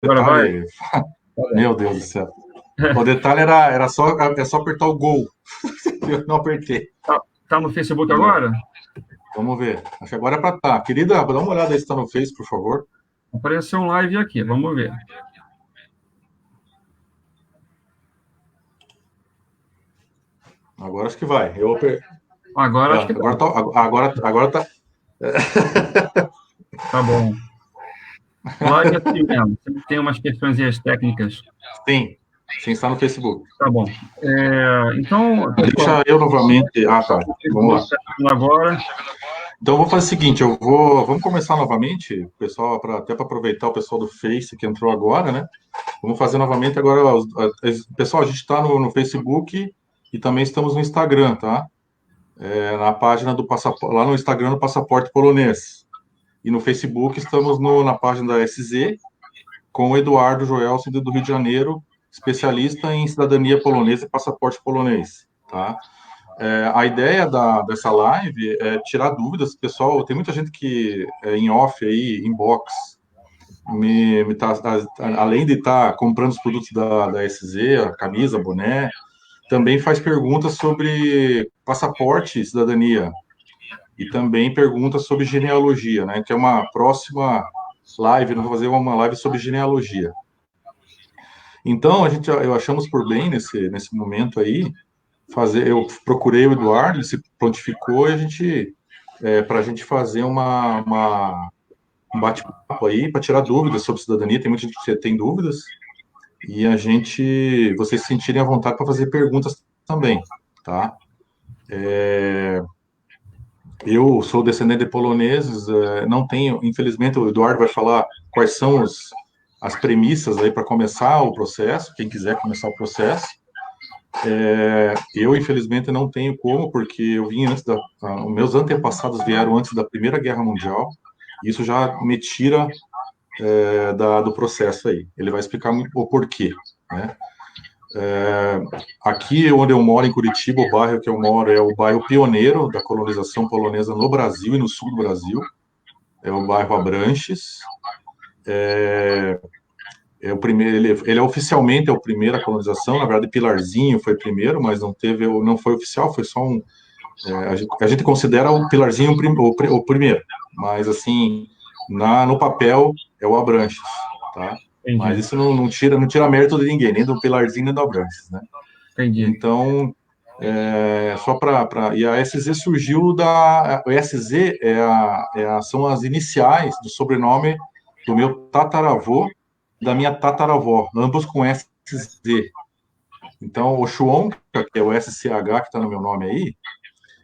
Agora vai? detalhe, meu Deus do céu. O detalhe era só apertar o gol. Eu não apertei. Tá no Facebook Não. agora? Vamos ver. Acho que agora é para estar. Querida, dá uma olhada aí se está no Face, por favor. Apareceu um live aqui, vamos ver. Agora acho que vai. Agora acho que tá. Agora tá. Tá bom. Live é assim mesmo. Sempre tem umas questões aí, as técnicas. Sim, sim, está no Facebook. Tá bom. Então, pessoal, Deixa eu novamente. Ah, tá. o Vamos Facebook lá. está chegando agora. Então, eu vou fazer o seguinte, vamos começar novamente, pessoal, até para aproveitar o pessoal do Face que entrou agora, né? Vamos fazer novamente agora. Pessoal, a gente está no Facebook e também estamos no Instagram, tá? Na página do passaporte, lá no Instagram do Passaporte Polonês. E no Facebook estamos na página da SZ com o Eduardo Joelson do Rio de Janeiro, especialista em cidadania polonesa e passaporte polonês, tá? A ideia dessa live é tirar dúvidas, pessoal. Tem muita gente que em off aí, inbox, além de estar comprando os produtos da SZ, a camisa, boné, também faz perguntas sobre passaporte e cidadania e também perguntas sobre genealogia, né? Que é uma próxima live, nós vamos fazer uma live sobre genealogia. Então, eu achamos por bem nesse momento aí eu procurei o Eduardo, ele se prontificou e para a gente fazer um bate-papo aí para tirar dúvidas sobre cidadania. Tem muita gente que tem dúvidas e vocês se sentirem à vontade para fazer perguntas também, tá? Eu sou descendente de poloneses, não tenho, infelizmente, o Eduardo vai falar quais são as premissas aí para começar o processo, quem quiser começar o processo. Eu, infelizmente, não tenho como, porque eu vim os meus antepassados vieram antes da Primeira Guerra Mundial, e isso já me tira do processo aí. Ele vai explicar o porquê, né? Aqui onde eu moro, em Curitiba, o bairro que eu moro é o bairro pioneiro da colonização polonesa no Brasil e no sul do Brasil, é o bairro Abranches. O primeiro, ele oficialmente é o primeiro a colonização, na verdade Pilarzinho foi primeiro, mas não foi oficial, foi só a gente considera o Pilarzinho o primeiro, mas assim, no papel é o Abranches, tá? Entendi. Mas isso não tira mérito de ninguém, nem do Pilarzinho nem do Abranches, né? Entendi. Então, e a SZ surgiu o SZ são as iniciais do sobrenome do meu tataravô, da minha tataravó, ambos com SZ. Então, o Schwonka, que é o SCH que está no meu nome aí,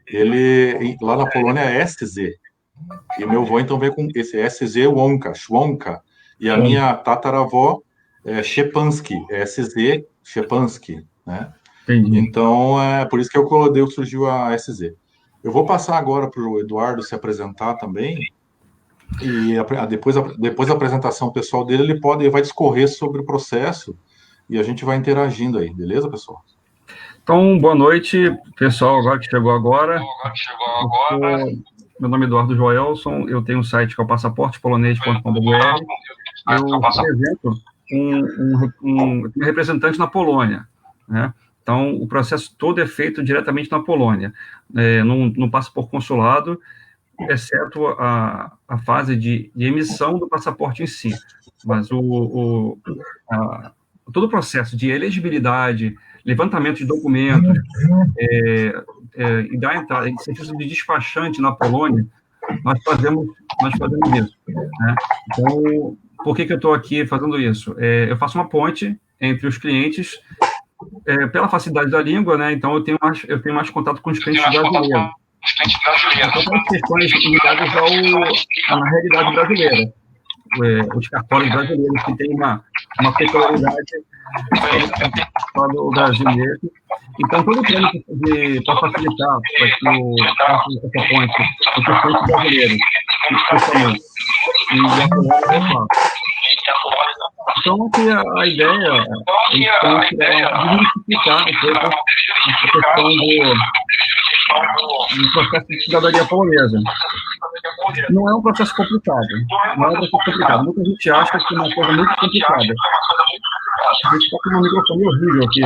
ele lá na Polônia é SZ. E o meu avô então veio com esse SZ Wonka, Schwonka. E a minha tataravó é Szczepanski, SZ Szczepanski, né? Entendi. Então, por isso que eu surgiu a SZ. Eu vou passar agora para o Eduardo se apresentar também. E depois da apresentação pessoal dele, ele vai discorrer sobre o processo e a gente vai interagindo aí, beleza, pessoal? Então, boa noite, pessoal, agora que chegou agora. Meu nome é Eduardo Joelson, eu tenho um site que é o passaportepolonês.com.br. Eu represento um representante na Polônia, né? Então, o processo todo é feito diretamente na Polônia. Não passa por consulado, exceto a fase de emissão do passaporte em si. Mas todo o processo de elegibilidade, levantamento de documentos, e da entrada, em serviço de despachante na Polônia, nós fazemos isso, né? Então, por que eu estou aqui fazendo isso? Eu faço uma ponte entre os clientes, pela facilidade da língua, né? Então, eu tenho mais contato com os clientes brasileiros. Então, questões ligadas à realidade brasileira. Os cartórios brasileiros, que tem uma peculiaridade do Brasil mesmo. Então, todo o trâmite para facilitar essa ponte entre os clientes brasileiros, principalmente, e a Polônia é fácil. Então, a ideia é desmistificar um pouco a questão do processo de cidadania polonesa. não é um processo complicado. Não é um processo complicado. Muita gente acha que é uma coisa muito complicada. A gente está com uma microfone horrível aqui.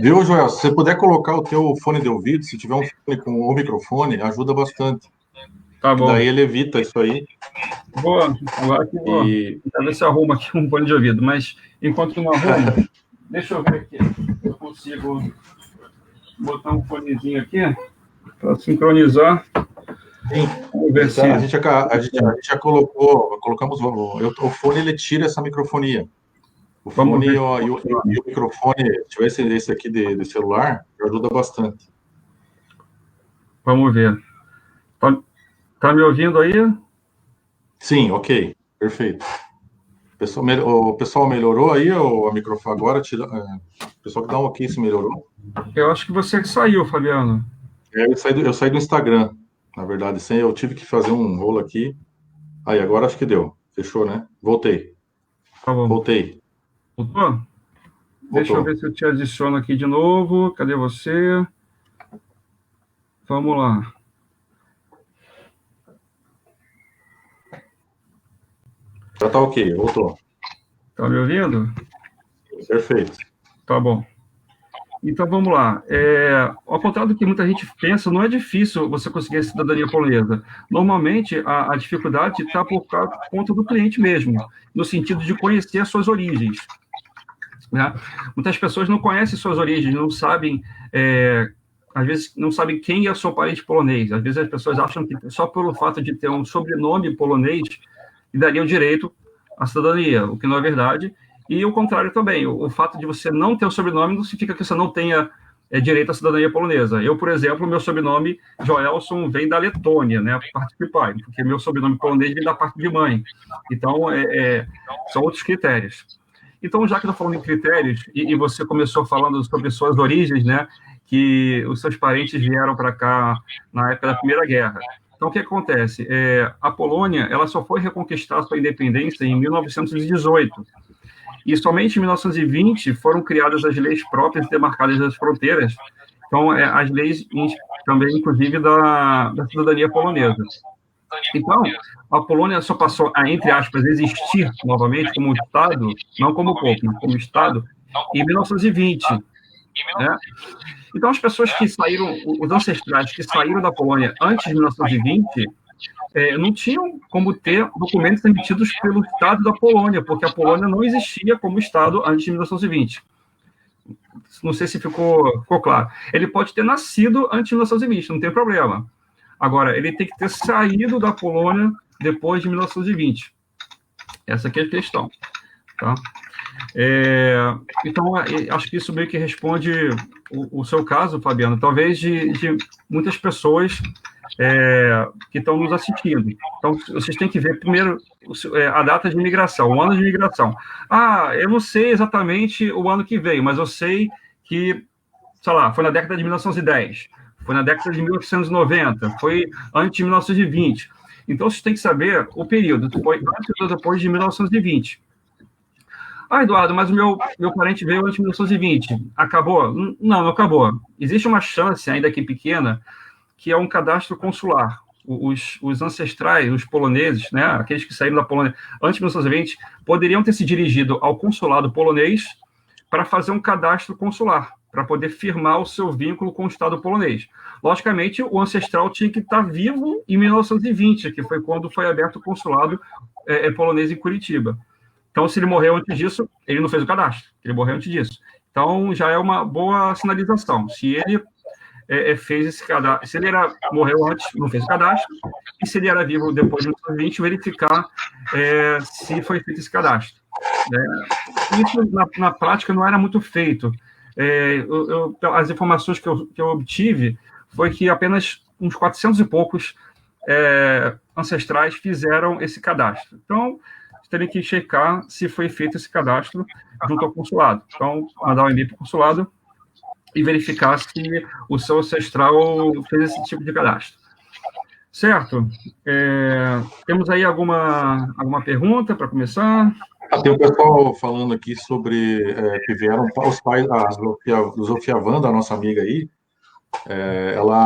Viu, Joel? Se você puder colocar o teu fone de ouvido, se tiver um fone com o microfone, ajuda bastante. Tá bom. Daí ele evita isso aí. Agora que vou. Vou ver se eu arrumo aqui um fone de ouvido. Mas enquanto não arrumo, deixa eu ver aqui. Eu consigo botar um fonezinho aqui para sincronizar. Sim. Vamos ver se... A gente já colocamos o fone, ele tira essa microfonia. O fone e o microfone, se tivesse esse aqui de celular, ajuda bastante. Vamos ver. Tá me ouvindo aí? Sim, ok. Perfeito. O pessoal melhorou aí a microfone agora? O pessoal que dá um ok se melhorou? Eu acho que você que saiu, Fabiano. Eu saí do Instagram, na verdade. Eu tive que fazer um rolo aqui. Aí, agora acho que deu. Fechou, né? Voltei. Tá bom. Voltei. Voltou? Deixa eu ver se eu te adiciono aqui de novo. Cadê você? Vamos lá. Já tá ok, voltou. Tá me ouvindo? Perfeito. Tá bom. Então, vamos lá. Ao contrário do que muita gente pensa, não é difícil você conseguir a cidadania polonesa. Normalmente, a dificuldade está por conta do cliente mesmo, no sentido de conhecer as suas origens. Né? Muitas pessoas não conhecem suas origens, não sabem, às vezes, não sabem quem é o seu parente polonês. Às vezes, as pessoas acham que só pelo fato de ter um sobrenome polonês, lhe daria o direito à cidadania, o que não é verdade. E o contrário também, o fato de você não ter o sobrenome não significa que você não tenha direito à cidadania polonesa. Eu, por exemplo, meu sobrenome, Joelson, vem da Letônia, né, parte de pai, porque meu sobrenome polonês vem da parte de mãe. Então, são outros critérios. Então, já que eu estou falando em critérios, e você começou falando sobre suas origens, né, que os seus parentes vieram para cá na época da Primeira Guerra. Então, o que acontece? A Polônia ela só foi reconquistar sua independência em 1918. E somente em 1920 foram criadas as leis próprias demarcadas das fronteiras. Então, as leis também, inclusive, da cidadania polonesa. Então, a Polônia só passou a, entre aspas, existir novamente como Estado, não como povo, mas como Estado, em 1920. Né? Então, as pessoas que saíram, os ancestrais que saíram da Polônia antes de 1920, não tinham como ter documentos emitidos pelo Estado da Polônia, porque a Polônia não existia como Estado antes de 1920. Não sei se ficou claro. Ele pode ter nascido antes de 1920, não tem problema. Agora, ele tem que ter saído da Polônia depois de 1920. Essa aqui é a questão. Tá? Então, acho que isso meio que responde o seu caso, Fabiano, talvez de muitas pessoas que estão nos assistindo. Então, vocês têm que ver primeiro a data de imigração, o ano de imigração. Eu não sei exatamente o ano que veio, mas eu sei que, sei lá, foi na década de 1910, foi na década de 1890, foi antes de 1920. Então, vocês têm que saber o período, antes ou depois de 1920. Eduardo, mas o meu parente veio antes de 1920. Acabou? Não acabou. Existe uma chance, ainda que pequena, que é um cadastro consular. Os ancestrais, os poloneses, né, aqueles que saíram da Polônia antes de 1920, poderiam ter se dirigido ao consulado polonês para fazer um cadastro consular, para poder firmar o seu vínculo com o Estado polonês. Logicamente, o ancestral tinha que estar vivo em 1920, que foi quando foi aberto o consulado polonês em Curitiba. Então, se ele morreu antes disso, ele não fez o cadastro. Ele morreu antes disso. Então, já é uma boa sinalização. Se ele fez esse cadastro, se ele morreu antes, não fez o cadastro, e se ele era vivo depois de 1920, verificar se foi feito esse cadastro. Isso, na prática, não era muito feito. As informações que eu obtive foi que apenas uns 400 e poucos ancestrais fizeram esse cadastro. Então, terem que checar se foi feito esse cadastro junto ao consulado. Então, mandar um e-mail para o consulado e verificar se o seu ancestral fez esse tipo de cadastro. Certo? Temos aí alguma pergunta para começar? Tem um pessoal falando aqui sobre que vieram os pais, Zofia Wanda, a nossa amiga aí,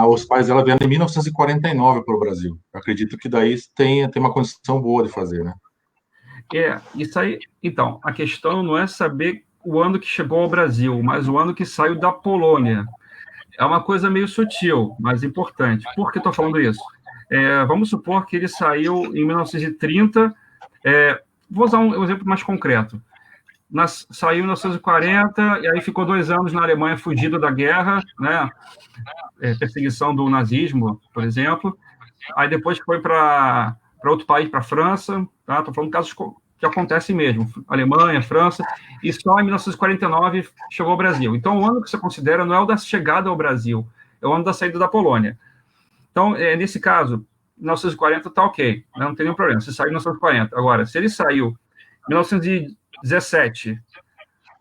Os pais dela vieram em 1949 para o Brasil. Eu acredito que daí tem uma condição boa de fazer, né? Isso aí. Então, a questão não é saber o ano que chegou ao Brasil, mas o ano que saiu da Polônia. É uma coisa meio sutil, mas importante. Por que estou falando isso? Vamos supor que ele saiu em 1930. Vou usar um exemplo mais concreto. Saiu em 1940 e aí ficou 2 anos na Alemanha fugido da guerra, né? Perseguição do nazismo, por exemplo. Aí depois foi para outro país, para a França. Tá? Estou falando de casos que acontecem mesmo. Alemanha, França. E só em 1949 chegou ao Brasil. Então, o ano que você considera não é o da chegada ao Brasil, é o ano da saída da Polônia. Então, nesse caso, 1940 está ok, não tem nenhum problema. Se saiu em 1940. Agora, se ele saiu em 1917,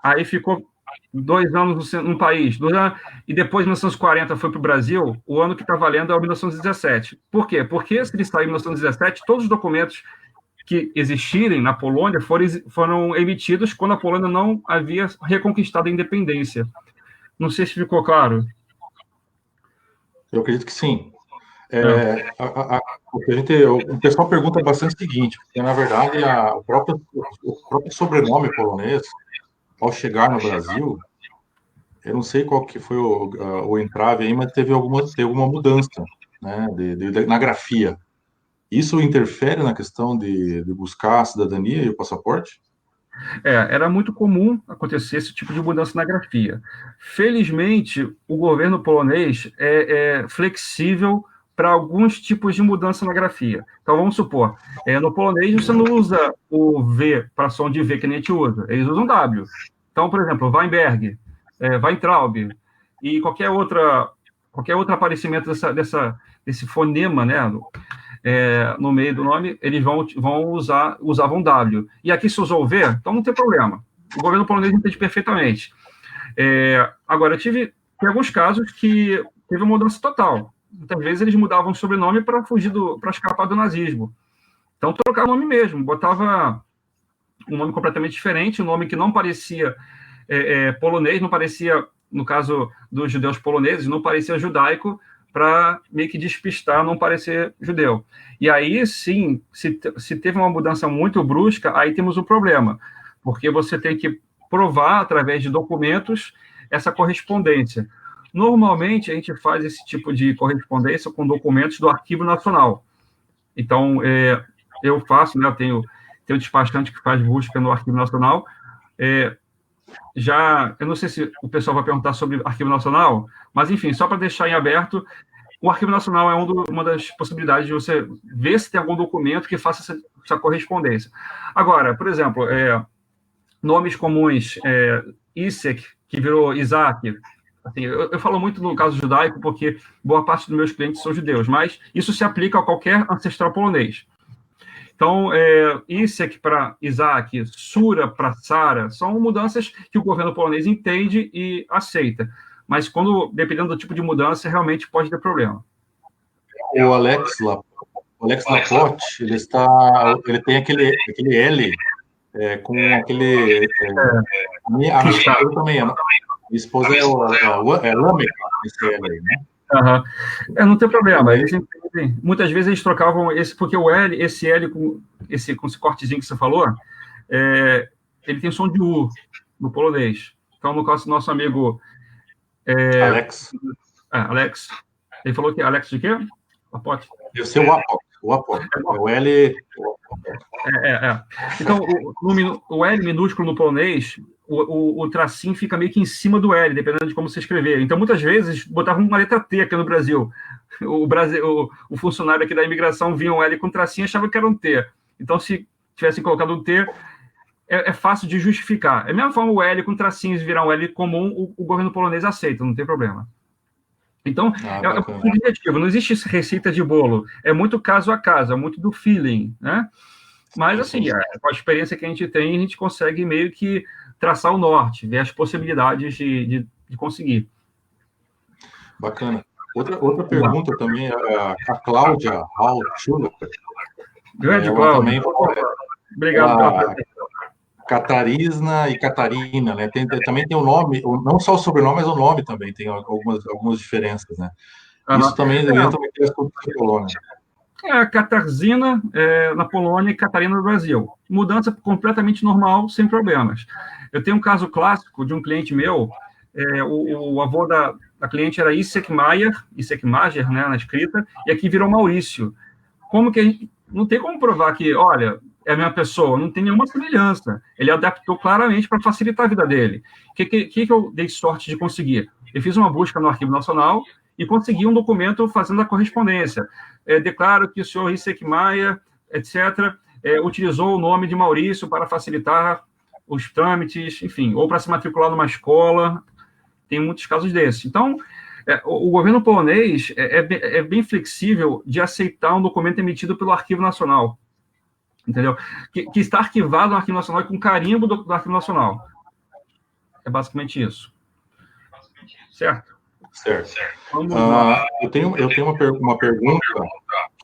aí ficou 2 anos no país, 2 anos, e depois, em 1940, foi para o Brasil, o ano que está valendo é o 1917. Por quê? Porque se ele saiu em 1917, todos os documentos que existirem na Polônia foram emitidos quando a Polônia não havia reconquistado a independência. Não sei se ficou claro. Eu acredito que sim. O pessoal pergunta bastante o seguinte, porque, na verdade, o próprio sobrenome polonês, ao chegar no Brasil, eu não sei qual que foi o entrave aí, mas teve alguma mudança, né, na grafia. Isso interfere na questão de buscar a cidadania e o passaporte? Era muito comum acontecer esse tipo de mudança na grafia. Felizmente, o governo polonês é flexível para alguns tipos de mudança na grafia. Então, vamos supor, no polonês você não usa o V para som de V que nem a gente usa, eles usam W. Então, por exemplo, Weinberg, Weintraub e qualquer outro aparecimento desse fonema, né, no meio do nome, eles usavam W. E aqui se usou o V, então não tem problema. O governo polonês entende perfeitamente. Agora, tem alguns casos que teve uma mudança total. Muitas vezes eles mudavam o sobrenome para escapar do nazismo. Então, trocava o nome mesmo, botava um nome completamente diferente, um nome que não parecia polonês, não parecia, no caso dos judeus poloneses, não parecia judaico, para meio que despistar, não parecer judeu. E aí, sim, se teve uma mudança muito brusca, aí temos um problema, porque você tem que provar, através de documentos, essa correspondência. Normalmente, a gente faz esse tipo de correspondência com documentos do Arquivo Nacional. Então, eu faço, né, eu tenho um despachante que faz busca no Arquivo Nacional. Eu não sei se o pessoal vai perguntar sobre Arquivo Nacional, mas, enfim, só para deixar em aberto, o Arquivo Nacional é uma das possibilidades de você ver se tem algum documento que faça essa correspondência. Agora, por exemplo, nomes comuns, Isaac, que virou Isaac. Assim, eu falo muito no caso judaico, porque boa parte dos meus clientes são judeus, mas isso se aplica a qualquer ancestral polonês. Então, Isaac para Isaac, Sura para Sara, são mudanças que o governo polonês entende e aceita. Mas, dependendo do tipo de mudança, realmente pode ter problema. O Alex Laporte, ele tem aquele L com aquele... eu também amo. Minha esposa é Lamek, esse L aí, né? Não tem problema. Muitas vezes eles trocavam porque esse L com esse cortezinho que você falou, ele tem som de U no polonês. Então, no caso do nosso amigo Alex, ele falou que Alex de quê? Laporte? Deve ser o Aport. O L... Então, o L minúsculo no polonês, o tracinho fica meio que em cima do L, dependendo de como você escrever. Então, muitas vezes, botavam uma letra T aqui no Brasil. O funcionário aqui da imigração via um L com tracinho e achava que era um T. Então, se tivessem colocado um T, é fácil de justificar. É a mesma forma o L com tracinhos virar um L comum, o governo polonês aceita, não tem problema. Então, é um objetivo, não existe receita de bolo. É muito caso a caso, é muito do feeling, né? Mas, assim, com a experiência que a gente tem, a gente consegue meio que traçar o norte, ver as possibilidades de conseguir. Bacana. Outra pergunta também, a Cláudia Hall-Schuller. Grande Cláudia. Obrigado pela pergunta. Catarina e Catarina, né? Também tem o nome, não só o sobrenome, mas o nome também tem algumas diferenças, né? Isso também entra naquele assunto da Polônia. Katarzyna na Polônia e Catarina no Brasil. Mudança completamente normal, sem problemas. Eu tenho um caso clássico de um cliente meu, o avô da cliente era Isaac Mayer, né, na escrita, e aqui virou Maurício. Como que a gente... Não tem como provar que, olha, é a mesma pessoa, não tem nenhuma semelhança. Ele adaptou claramente para facilitar a vida dele. O que eu dei sorte de conseguir? Eu fiz uma busca no Arquivo Nacional e consegui um documento fazendo a correspondência. Declaro que o senhor Isaac Maia, etc., utilizou o nome de Maurício para facilitar os trâmites, enfim, ou para se matricular numa escola. Tem muitos casos desses. Então, o governo polonês é bem flexível de aceitar um documento emitido pelo Arquivo Nacional, entendeu? Que está arquivado no Arquivo Nacional e com carimbo do Arquivo Nacional. É basicamente isso. Certo? Certo. Eu tenho uma pergunta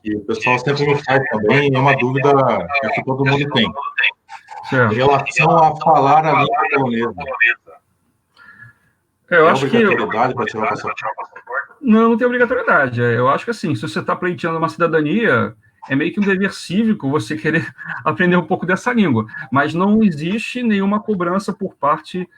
que o pessoal sempre me faz também, é uma dúvida que todo mundo tem. Certo. Em relação a falar a língua polonesa. Eu acho que... obrigatoriedade para tirar o passaporte? Não tem obrigatoriedade. Eu acho que, assim, se você está pleiteando uma cidadania, é meio que um dever cívico você querer aprender um pouco dessa língua. Mas não existe nenhuma cobrança por parte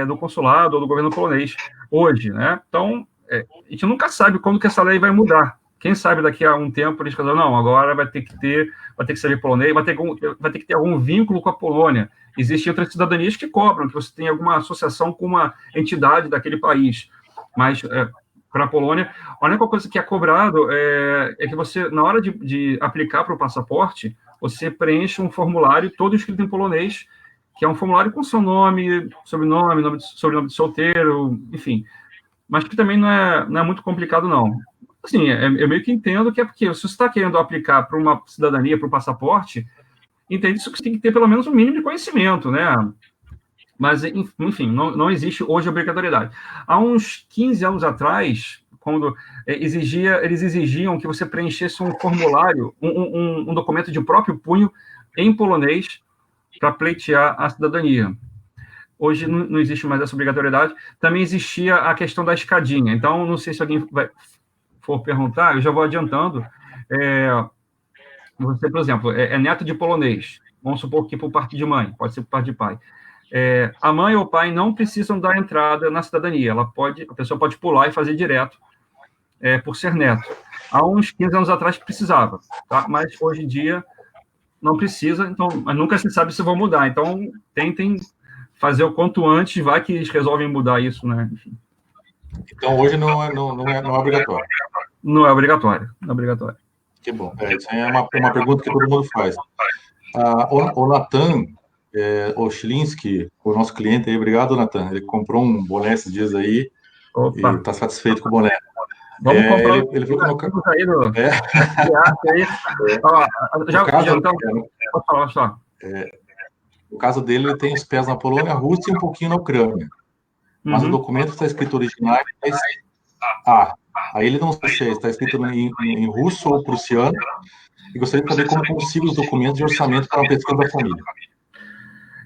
do consulado ou do governo polonês hoje, né? Então, a gente nunca sabe quando que essa lei vai mudar. Quem sabe daqui a um tempo eles falam, não, agora vai ter que saber polonês, vai ter que ter algum vínculo com a Polônia. Existem outras cidadanias que cobram, que você tem alguma associação com uma entidade daquele país. Mas, para a Polônia, a única coisa que é cobrado é que você, na hora de aplicar para o passaporte, você preenche um formulário todo escrito em polonês, que é um formulário com seu nome, sobrenome de solteiro, enfim. Mas que também não é muito complicado, não. Assim, eu meio que entendo que é porque se você está querendo aplicar para uma cidadania, para o passaporte, entende isso que você tem que ter pelo menos um mínimo de conhecimento, né? Mas, enfim, não existe hoje obrigatoriedade. Há uns 15 anos atrás, quando eles exigiam que você preenchesse um formulário, um documento de próprio punho em polonês para pleitear a cidadania. Hoje não existe mais essa obrigatoriedade. Também existia a questão da escadinha. Então, não sei se alguém for perguntar, eu já vou adiantando. Você, por exemplo, é neto de polonês. Vamos supor que por parte de mãe, pode ser por parte de pai. A mãe ou o pai não precisam dar entrada na cidadania. A pessoa pode pular e fazer direto por ser neto. Há uns 15 anos atrás precisava, tá? Mas hoje em dia não precisa, então, mas nunca se sabe se vão mudar. Então, tentem fazer o quanto antes, vai que eles resolvem mudar isso, né? Enfim. Então, hoje não é obrigatório. Não é obrigatório, não é obrigatório. Que bom. Isso é uma pergunta que todo mundo faz. O Natan Oshlinsky, o nosso cliente aí, obrigado, Natan. Ele comprou um boné esses dias aí. Opa. E está satisfeito com o boné. Vamos comprar. Ele falou que pode falar. No caso dele, ele tem os pés na Polônia, na Rússia e um pouquinho na Ucrânia. Mas o documento está escrito original. Aí ele não sei se está escrito em russo ou prussiano. E gostaria de saber como consigo os documentos de orçamento para uma pesquisa da família.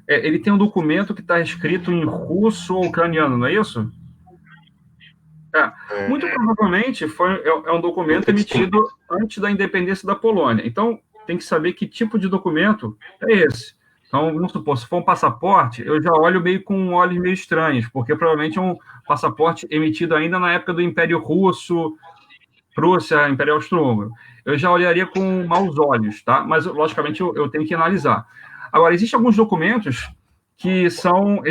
Ele tem um documento que está escrito em russo ou ucraniano, não é isso? Muito provavelmente é um documento emitido antes da independência da Polônia. Então, tem que saber que tipo de documento é esse. Então, vamos supor, se for um passaporte, eu já olho com olhos meio estranhos, porque provavelmente é um passaporte emitido ainda na época do Império Russo, Prússia, Império Austro-Húngaro. Eu já olharia com maus olhos, tá? Mas, logicamente, eu tenho que analisar. Agora, existem alguns documentos que são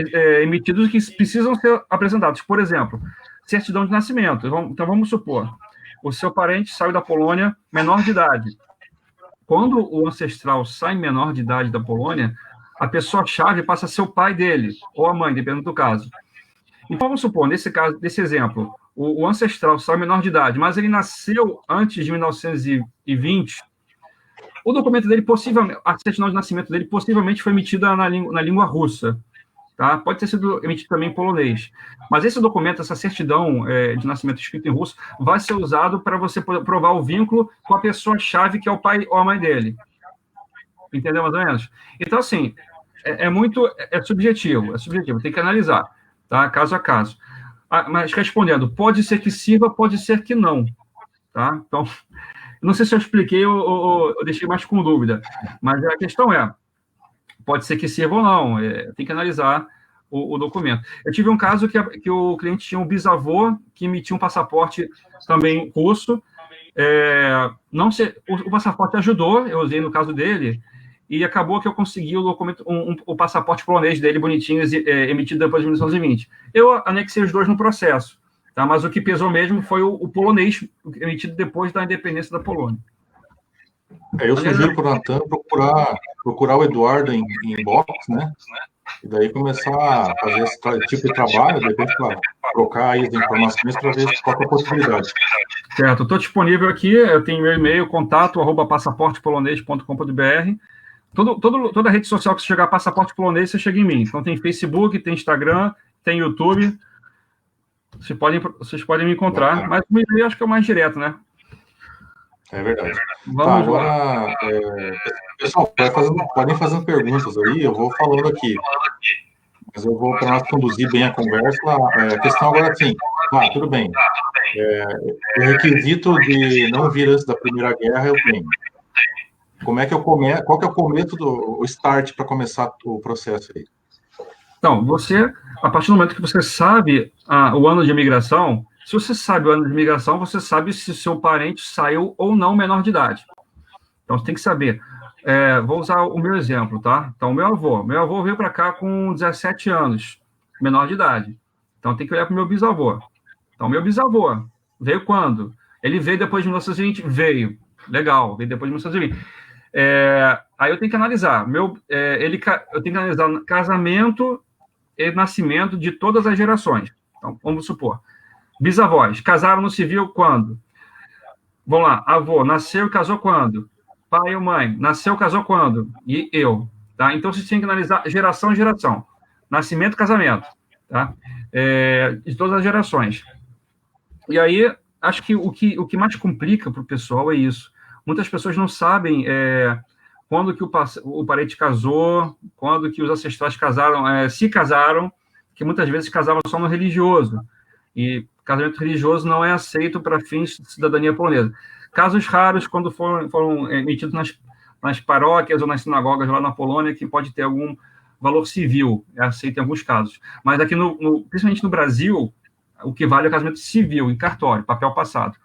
emitidos e que precisam ser apresentados. Por exemplo, certidão de nascimento. Então, vamos supor, o seu parente saiu da Polônia menor de idade. Quando o ancestral sai menor de idade da Polônia, a pessoa-chave passa a ser o pai dele, ou a mãe, dependendo do caso. Então, vamos supor, nesse caso, desse exemplo, o ancestral sai menor de idade, mas ele nasceu antes de 1920, o documento dele, possivelmente, a certidão de nascimento dele, possivelmente foi emitida na língua russa. Tá? Pode ter sido emitido também em polonês. Mas esse documento, essa certidão de nascimento escrita em russo, vai ser usado para você provar o vínculo com a pessoa-chave, que é o pai ou a mãe dele. Entendeu, mais ou menos? Então, assim, é subjetivo, tem que analisar, tá? Caso a caso. Mas respondendo, pode ser que sirva, pode ser que não, tá? Então, não sei se eu expliquei ou eu deixei mais com dúvida, mas a questão pode ser que sirva ou não, tem que analisar o documento. Eu tive um caso que o cliente tinha um bisavô que emitia um passaporte também russo, não sei, o passaporte ajudou, eu usei no caso dele, e acabou que eu consegui o documento, o passaporte polonês dele, bonitinho, emitido depois de 1920. Eu anexei os dois no processo, tá? Mas o que pesou mesmo foi o polonês, emitido depois da independência da Polônia. Eu sugiro para o Natan procurar o Eduardo em box, né? E daí começar a fazer esse tipo de trabalho, de repente, para trocar aí as informações para ver qual é a possibilidade. Certo, estou disponível aqui, eu tenho meu e-mail, contato@passaportepolonês.com.br. Toda rede social que você chegar Passaporte Polonês, você chega em mim. Então tem Facebook, tem Instagram, tem YouTube. Vocês podem me encontrar, mas o e-mail acho que é o mais direto, né? É verdade. Tá, agora, pessoal, podem fazer perguntas aí, eu vou falando aqui. Mas eu vou, para nós conduzir bem a conversa, a questão agora é assim, tudo bem. O requisito de não vir antes da Primeira Guerra eu tenho. Como é que eu começo? Qual que é o método, o start para começar o processo aí? Então, a partir do momento que você sabe o ano de imigração, se você sabe o ano de imigração, você sabe se seu parente saiu ou não menor de idade. Então, você tem que saber. Vou usar o meu exemplo, tá? Então, meu avô veio para cá com 17 anos, menor de idade. Então, tem que olhar para o meu bisavô. Então, meu bisavô veio quando? Ele veio depois de 1920? Veio. Legal, veio depois de 1920. Aí eu tenho que analisar. Eu tenho que analisar casamento e nascimento de todas as gerações. Então, vamos supor. Bisavós, casaram no civil quando? Vamos lá, avô, nasceu e casou quando? Pai ou mãe, nasceu e casou quando? E eu. Tá? Então, você tem que analisar geração em geração. Nascimento e casamento. Tá? De todas as gerações. E aí, acho que o que mais complica para o pessoal é isso. Muitas pessoas não sabem quando que o parente casou, quando que os ancestrais casaram, se casaram, que muitas vezes casavam só no religioso. E casamento religioso não é aceito para fins de cidadania polonesa. Casos raros, quando foram emitidos nas paróquias ou nas sinagogas lá na Polônia, que pode ter algum valor civil, é aceito em alguns casos. Mas aqui, principalmente no Brasil, o que vale é o casamento civil, em cartório, papel passado.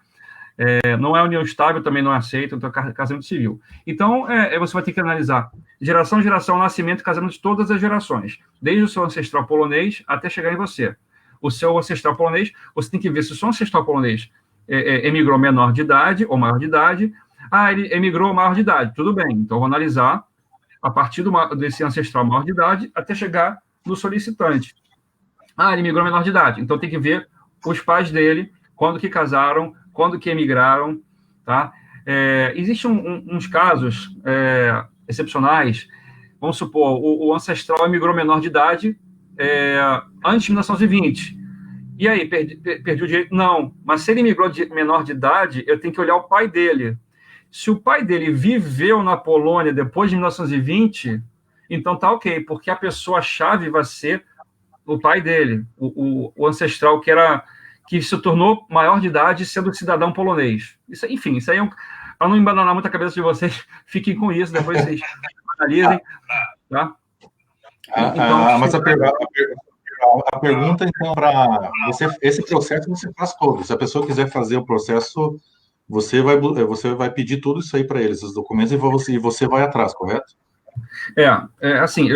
Não é união estável, também não é aceito, então é casamento civil. Então, você vai ter que analisar geração em geração, nascimento e casamento de todas as gerações, desde o seu ancestral polonês até chegar em você. O seu ancestral polonês, você tem que ver se o seu ancestral polonês emigrou menor de idade ou maior de idade. Ele emigrou maior de idade, tudo bem. Então, eu vou analisar a partir desse ancestral maior de idade até chegar no solicitante. Ele migrou menor de idade. Então, tem que ver os pais dele, quando que casaram, quando que emigraram, tá? Existem uns casos excepcionais. Vamos supor, o ancestral emigrou menor de idade antes de 1920. E aí, perdi o direito? Não. Mas se ele migrou menor de idade, eu tenho que olhar o pai dele. Se o pai dele viveu na Polônia depois de 1920, então tá ok, porque a pessoa-chave vai ser o pai dele, o ancestral que se tornou maior de idade sendo cidadão polonês. Isso aí para não embananar muito a cabeça de vocês, fiquem com isso, depois vocês analisem, tá? Então, mas a pergunta, então, para esse processo você faz todo. Se a pessoa quiser fazer o processo, você vai pedir tudo isso aí para eles, os documentos, e você vai atrás, correto? Assim,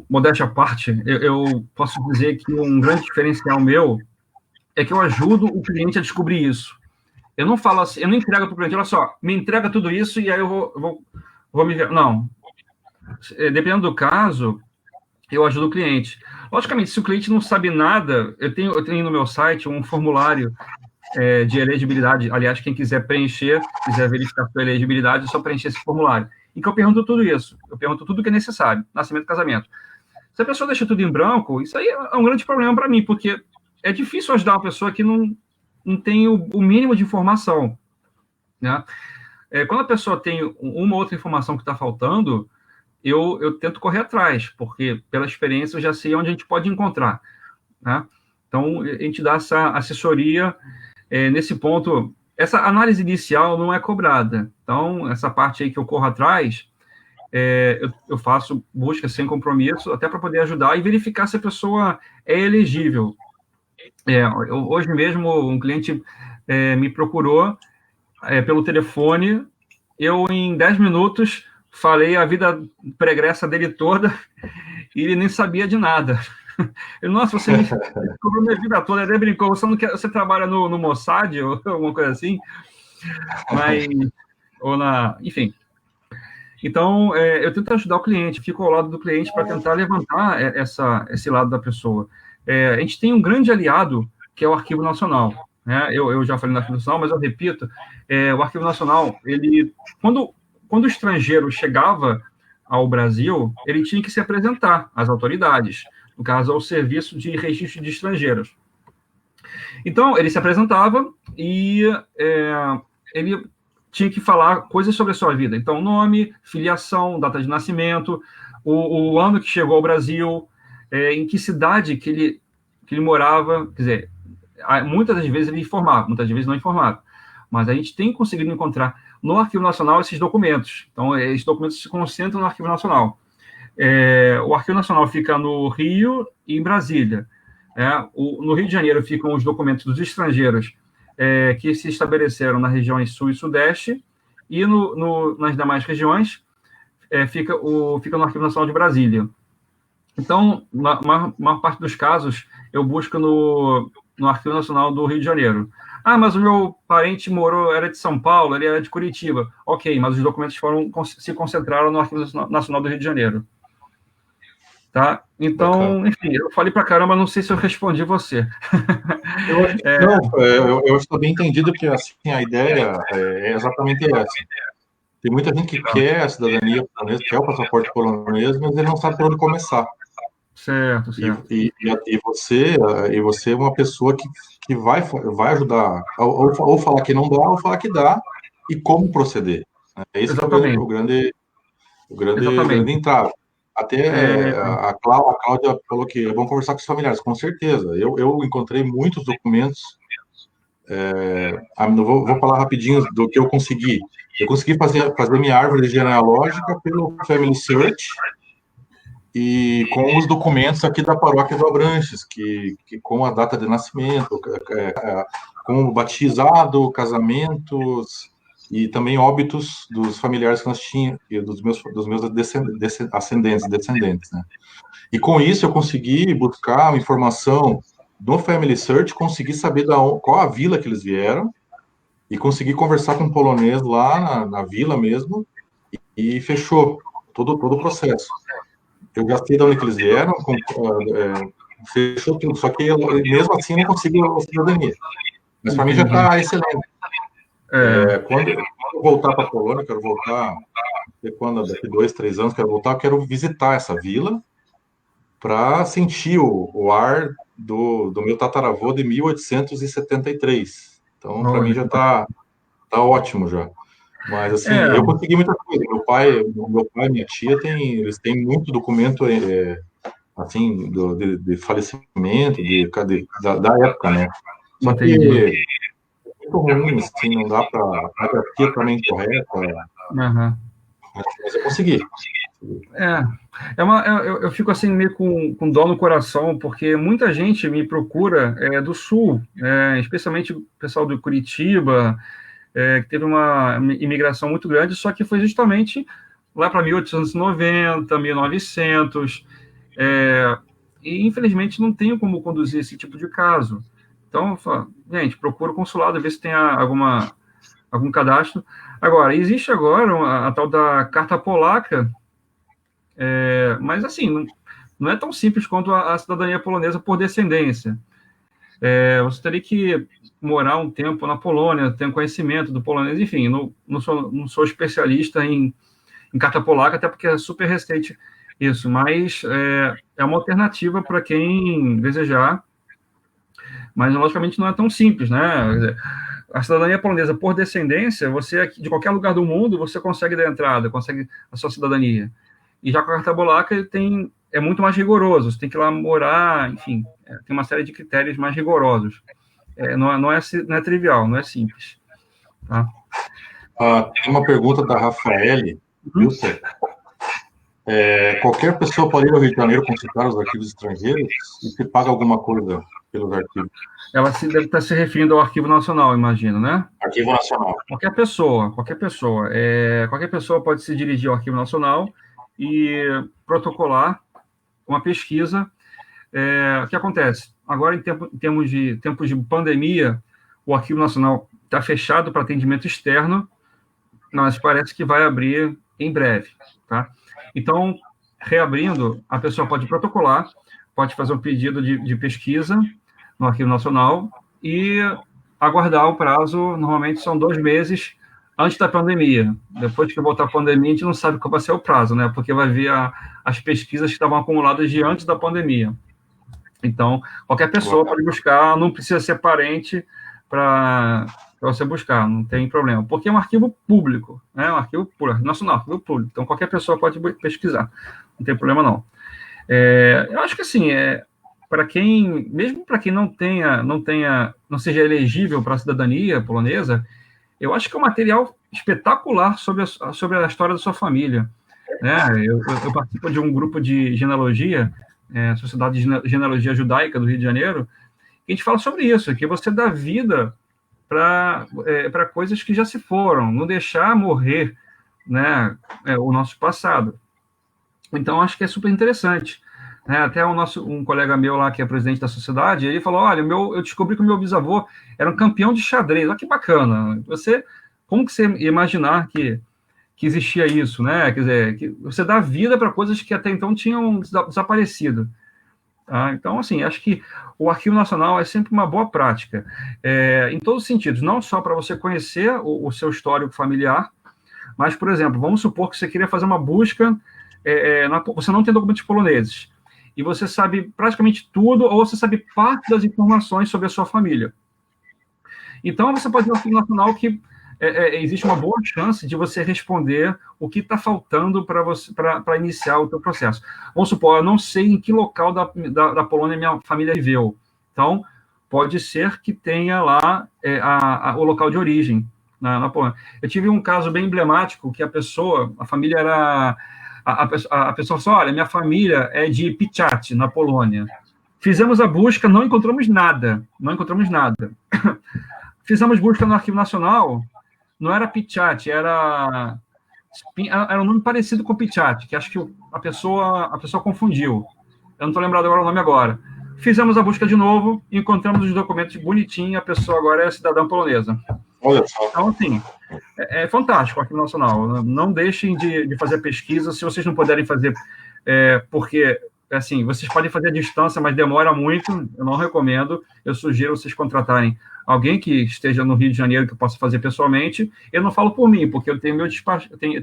modéstia à parte, eu posso dizer que um grande diferencial meu é que eu ajudo o cliente a descobrir isso. Eu não falo assim, eu não entrego para o cliente, olha só, me entrega tudo isso e aí eu vou me ver. Não. Dependendo do caso, eu ajudo o cliente. Logicamente, se o cliente não sabe nada, eu tenho no meu site um formulário de elegibilidade. Aliás, quem quiser preencher, quiser verificar a sua elegibilidade, é só preencher esse formulário. E que eu pergunto tudo isso. Eu pergunto tudo que é necessário, nascimento e casamento. Se a pessoa deixa tudo em branco, isso aí é um grande problema para mim, porque é difícil ajudar uma pessoa que não tem o mínimo de informação, né? Quando a pessoa tem uma outra informação que está faltando, eu tento correr atrás, porque pela experiência eu já sei onde a gente pode encontrar, né? Então, a gente dá essa assessoria nesse ponto. Essa análise inicial não é cobrada. Então, essa parte aí que eu corro atrás, eu faço busca sem compromisso, até para poder ajudar e verificar se a pessoa é elegível. Hoje mesmo, um cliente me procurou pelo telefone, eu, em 10 minutos, falei a vida pregressa dele toda e ele nem sabia de nada. Eu, nossa, você me cobrou minha vida toda, ele brincou, você, não quer, você trabalha no Mossad ou alguma coisa assim? Mas, enfim. Então, eu tento ajudar o cliente, fico ao lado do cliente para tentar levantar esse lado da pessoa. A gente tem um grande aliado, que é o Arquivo Nacional. Né? Eu já falei no Arquivo Nacional, mas eu repito, o Arquivo Nacional, quando o estrangeiro chegava ao Brasil, ele tinha que se apresentar às autoridades, no caso, ao Serviço de Registro de Estrangeiros. Então, ele se apresentava e ele tinha que falar coisas sobre a sua vida. Então, nome, filiação, data de nascimento, o ano que chegou ao Brasil, em que cidade que ele morava. Quer dizer, muitas das vezes ele informava, muitas vezes não informava. Mas a gente tem conseguido encontrar no Arquivo Nacional esses documentos. Então, esses documentos se concentram no Arquivo Nacional. O Arquivo Nacional fica no Rio e em Brasília. No Rio de Janeiro ficam os documentos dos estrangeiros que se estabeleceram nas regiões Sul e Sudeste, e nas demais regiões fica no Arquivo Nacional de Brasília. Então, na maior parte dos casos, eu busco no Arquivo Nacional do Rio de Janeiro. Ah, mas o meu parente era de São Paulo, ele era de Curitiba. Ok, mas os documentos se concentraram no Arquivo Nacional do Rio de Janeiro. Tá? Então, bacana. Enfim, eu falei pra caramba, não sei se eu respondi você. Eu acho que não, eu estou bem entendido que assim, a ideia é exatamente essa. Tem muita gente que quer a cidadania polonesa, quer o passaporte polonês, mas ele não sabe por onde começar. Certo. E você é uma pessoa que vai ajudar, ou falar que não dá, ou falar que dá, e como proceder. Esse é o grande entrave. Até a Cláudia falou que é bom conversar com os familiares, com certeza. Eu encontrei muitos documentos. Vou falar rapidinho do que eu consegui. Eu consegui fazer minha árvore genealógica pelo Family Search e com os documentos aqui da paróquia do Abranches, que com a data de nascimento, com o batizado, casamentos e também óbitos dos familiares que nós tínhamos, e dos meus descendentes, né? E com isso eu consegui buscar informação no Family Search, consegui saber qual a vila que eles vieram, e consegui conversar com um polonês lá na vila mesmo, e fechou todo o processo. Eu já sei de onde que eles vieram, fechou tudo, só que mesmo assim eu não consigo a cidadania. Mas para mim já está excelente. Quando eu voltar para a Polônia, quero voltar, daqui 2, 3 anos, quero visitar essa vila para sentir o ar do meu tataravô de 1873. Então, para mim já está ótimo já. Mas, assim, eu consegui muita coisa. Meu pai e minha tia, eles têm muito documento, assim, de falecimento, da época, né? Só que muito ruim, assim, não dá para a hierarquia também incorreta. Mas eu consegui. Eu fico assim meio com dó no coração, porque muita gente me procura do Sul, especialmente o pessoal do Curitiba, que teve uma imigração muito grande, só que foi justamente lá para 1890, 1900, e infelizmente não tenho como conduzir esse tipo de caso. Então, eu falo, gente, procura o consulado, ver se tem algum cadastro. Agora, existe agora a tal da carta polaca, mas assim, não é tão simples quanto a cidadania polonesa por descendência. Você teria que morar um tempo na Polônia, ter um conhecimento do polonês, enfim, não sou especialista em carta polaca, até porque é super recente isso, mas é uma alternativa para quem desejar, mas logicamente não é tão simples, né? A cidadania polonesa por descendência, você de qualquer lugar do mundo, você consegue dar entrada, consegue a sua cidadania. E já com a carta polaca é muito mais rigoroso, você tem que ir lá morar, enfim, tem uma série de critérios mais rigorosos. Não é trivial, não é simples. Tá? Tem uma pergunta da Rafaele, viu, Sérgio? Qualquer pessoa pode ir ao Rio de Janeiro consultar os arquivos estrangeiros e se paga alguma coisa pelos arquivos? Ela deve estar se referindo ao Arquivo Nacional, imagino, né? Arquivo Nacional. Qualquer pessoa. Qualquer pessoa pode se dirigir ao Arquivo Nacional e protocolar uma pesquisa. O que acontece? Agora, em tempos de pandemia, o Arquivo Nacional está fechado para atendimento externo, mas parece que vai abrir em breve, tá? Então, reabrindo, a pessoa pode protocolar, pode fazer um pedido de pesquisa no Arquivo Nacional e aguardar o prazo. Normalmente são 2 meses antes da pandemia. Depois que voltar a pandemia, a gente não sabe qual vai ser o prazo, né? Porque vai ver as pesquisas que estavam acumuladas de antes da pandemia. Então, qualquer pessoa pode buscar, não precisa ser parente para você buscar, não tem problema. Porque é um arquivo público, né? Um arquivo público, nacional, arquivo público. Então, qualquer pessoa pode pesquisar, não tem problema não. Eu acho que assim, mesmo para quem não seja elegível para a cidadania polonesa, eu acho que é um material espetacular sobre a história da sua família, né? Eu participo de um grupo de genealogia, Sociedade de Genealogia Judaica do Rio de Janeiro, e a gente fala sobre isso, que você dá vida para coisas que já se foram, não deixar morrer, né, o nosso passado. Então, acho que é super interessante. Até um colega meu lá, que é presidente da sociedade, ele falou, olha, eu descobri que o meu bisavô era um campeão de xadrez. Olha que bacana. Como que você imaginar que existia isso, né? Quer dizer, que você dá vida para coisas que até então tinham desaparecido. Tá? Então, assim, acho que o Arquivo Nacional é sempre uma boa prática, em todos os sentidos, não só para você conhecer o seu histórico familiar, mas, por exemplo, vamos supor que você queria fazer uma busca, você não tem documentos poloneses, e você sabe praticamente tudo, ou você sabe parte das informações sobre a sua família. Então, você pode ir no Arquivo Nacional que existe uma boa chance de você responder o que está faltando para iniciar o seu processo. Vamos supor, eu não sei em que local da Polônia minha família viveu. Então, pode ser que tenha lá o local de origem na Polônia. Eu tive um caso bem emblemático que a família era... A pessoa falou, olha, minha família é de Pichati, na Polônia. Fizemos a busca, não encontramos nada. Fizemos busca no Arquivo Nacional, não era Pichati, era um nome parecido com Pichati, que acho que a pessoa confundiu. Eu não estou lembrado agora o nome agora. Fizemos a busca de novo, encontramos os documentos bonitinho, a pessoa agora é cidadã polonesa. Olha só. Então, assim, é fantástico o Arquivo Nacional. Não deixem de fazer pesquisa, se vocês não puderem fazer, porque, assim, vocês podem fazer à distância, mas demora muito, eu não recomendo. Eu sugiro vocês contratarem alguém que esteja no Rio de Janeiro, que possa fazer pessoalmente. Eu não falo por mim, porque eu tenho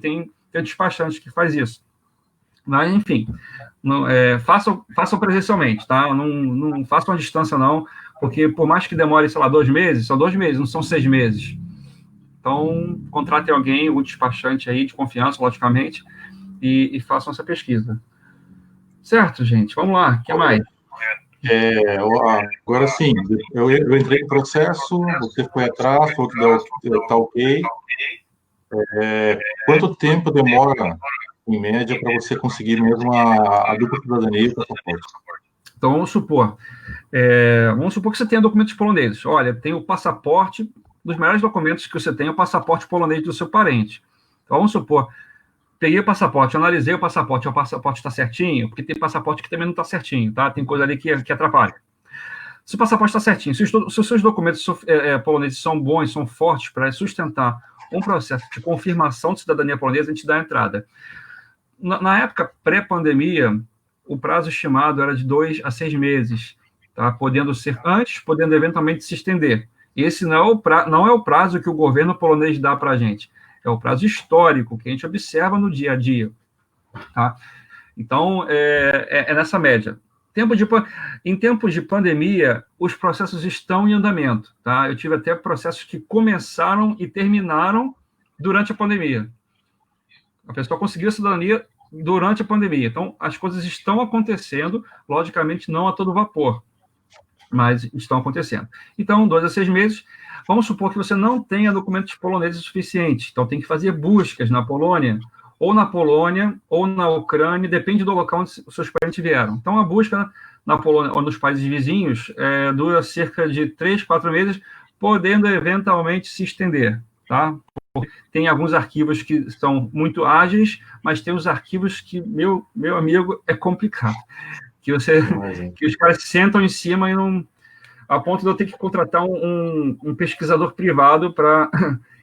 tenho despachante que faz isso. Mas, enfim, façam presencialmente, tá? Não façam à distância, não, porque por mais que demore, sei lá, 2 meses, são 2 meses, não são 6 meses. Então, contratem alguém, o despachante aí, de confiança, logicamente, e façam essa pesquisa. Certo, gente? Vamos lá, o que mais? Agora sim, eu entrei no processo, você foi atrás, falou que está ok. Quanto tempo demora, em média, para você conseguir mesmo a dupla cidadania e o passaporte? Então, vamos supor que você tenha documentos poloneses. Olha, tem o passaporte, dos melhores documentos que você tem é o passaporte polonês do seu parente. Então, vamos supor, peguei o passaporte, analisei o passaporte está certinho, porque tem passaporte que também não está certinho, tá? Tem coisa ali que atrapalha. Se o passaporte está certinho, se os seus documentos poloneses são bons, são fortes para sustentar um processo de confirmação de cidadania polonesa, a gente dá a entrada. Na época pré-pandemia, o prazo estimado era de 2 a 6 meses, tá? Podendo ser antes, podendo eventualmente se estender. Esse não é o prazo que o governo polonês dá para a gente, é o prazo histórico que a gente observa no dia a dia. Tá? Então, é nessa média. Em tempos de pandemia, os processos estão em andamento. Tá? Eu tive até processos que começaram e terminaram durante a pandemia. A pessoa conseguiu a cidadania durante a pandemia. Então, as coisas estão acontecendo, logicamente, não a todo vapor, mas estão acontecendo. Então, 2 a 6 meses, vamos supor que você não tenha documentos poloneses suficientes, então tem que fazer buscas na Polônia, ou na Ucrânia, depende do local onde os seus parentes vieram. Então, a busca na Polônia ou nos países vizinhos dura cerca de 3, 4 meses, podendo eventualmente se estender, tá? Tem alguns arquivos que são muito ágeis, mas tem os arquivos que, meu amigo, é complicado. Que os caras sentam em cima e não... A ponto de eu ter que contratar um pesquisador privado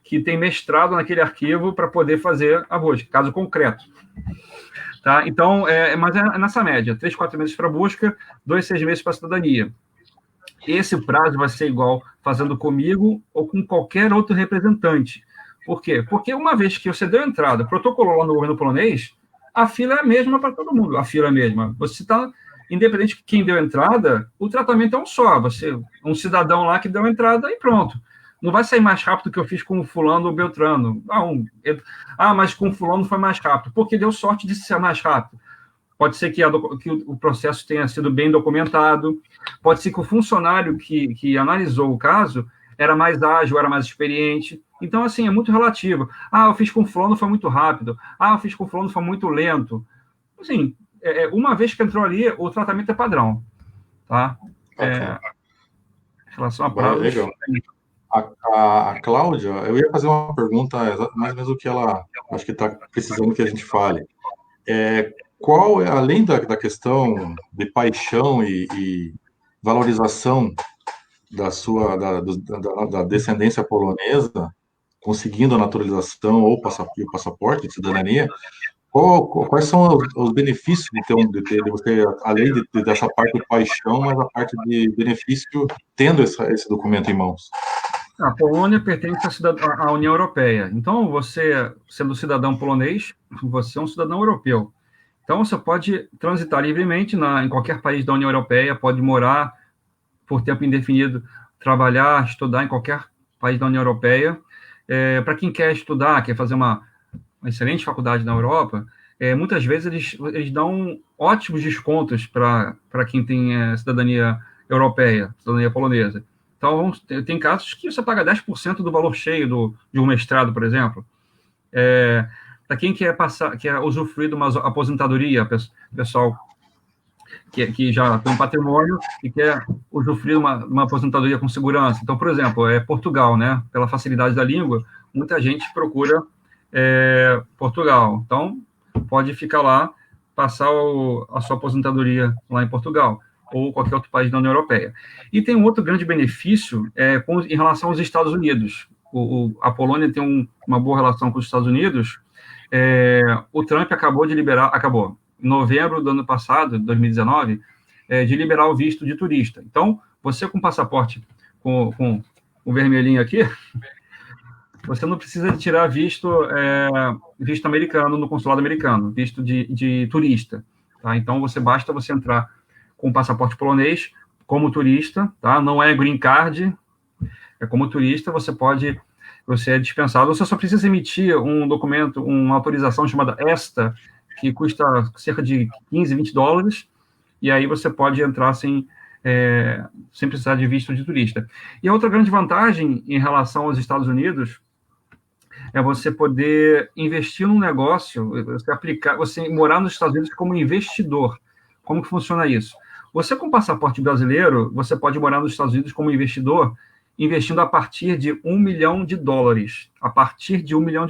que tem mestrado naquele arquivo para poder fazer a busca, caso concreto. Tá? Então, mas é nessa média, 3, 4 meses para busca, 2, 6 meses para cidadania. Esse prazo vai ser igual fazendo comigo ou com qualquer outro representante. Por quê? Porque uma vez que você deu entrada, protocolou lá no governo polonês, a fila é a mesma para todo mundo. A fila é a mesma. Você está, independente de quem deu entrada, o tratamento é um só. Você, um cidadão lá que deu entrada e pronto. Não vai sair mais rápido que eu fiz com o fulano ou Beltrano. Mas com o fulano foi mais rápido. Porque deu sorte de ser mais rápido. Pode ser que o processo tenha sido bem documentado. Pode ser que o funcionário que analisou o caso era mais ágil, era mais experiente. Então, assim, é muito relativo. Eu fiz com fulano, foi muito rápido. Eu fiz com fulano, foi muito lento. Assim, uma vez que entrou ali, o tratamento é padrão. Tá? Em relação a prazos... Legal. A Cláudia, eu ia fazer uma pergunta, mais ou menos o que ela acho que está precisando que a gente fale. Qual, além da questão de paixão e valorização da descendência polonesa, conseguindo a naturalização ou o passaporte de cidadania, quais são os benefícios de você, além dessa parte de paixão, mas a parte de benefício tendo esse documento em mãos? A Polônia pertence à União Europeia. Então, você, sendo cidadão polonês, você é um cidadão europeu. Então, você pode transitar livremente em qualquer país da União Europeia, pode morar por tempo indefinido, trabalhar, estudar em qualquer país da União Europeia. Para quem quer estudar, quer fazer uma excelente faculdade na Europa, muitas vezes eles dão ótimos descontos para quem tem cidadania europeia, cidadania polonesa. Então, tem casos que você paga 10% do valor cheio de um mestrado, por exemplo. Para quem quer usufruir de uma aposentadoria, pessoal que já tem um patrimônio e quer usufruir de uma aposentadoria com segurança. Então, por exemplo, Portugal, né? Pela facilidade da língua, muita gente procura Portugal. Então, pode ficar lá, passar a sua aposentadoria lá em Portugal ou qualquer outro país da União Europeia. E tem um outro grande benefício em relação aos Estados Unidos. A Polônia tem uma boa relação com os Estados Unidos. O Trump acabou, em novembro do ano passado, 2019, de liberar o visto de turista. Então, você com passaporte com o vermelhinho aqui, você não precisa tirar visto americano no consulado americano, visto de turista. Tá? Então, basta você entrar com passaporte polonês como turista, tá? Não é green card, é como turista, você é dispensado, você só precisa emitir um documento, uma autorização chamada ESTA, que custa cerca de 15, 20 dólares, e aí você pode entrar sem precisar de visto de turista. E a outra grande vantagem em relação aos Estados Unidos é você poder investir num negócio, você morar nos Estados Unidos como investidor. Como que funciona isso? Você, com passaporte brasileiro, você pode morar nos Estados Unidos como investidor, investindo a partir de $1 milhão. A partir de $1 milhão,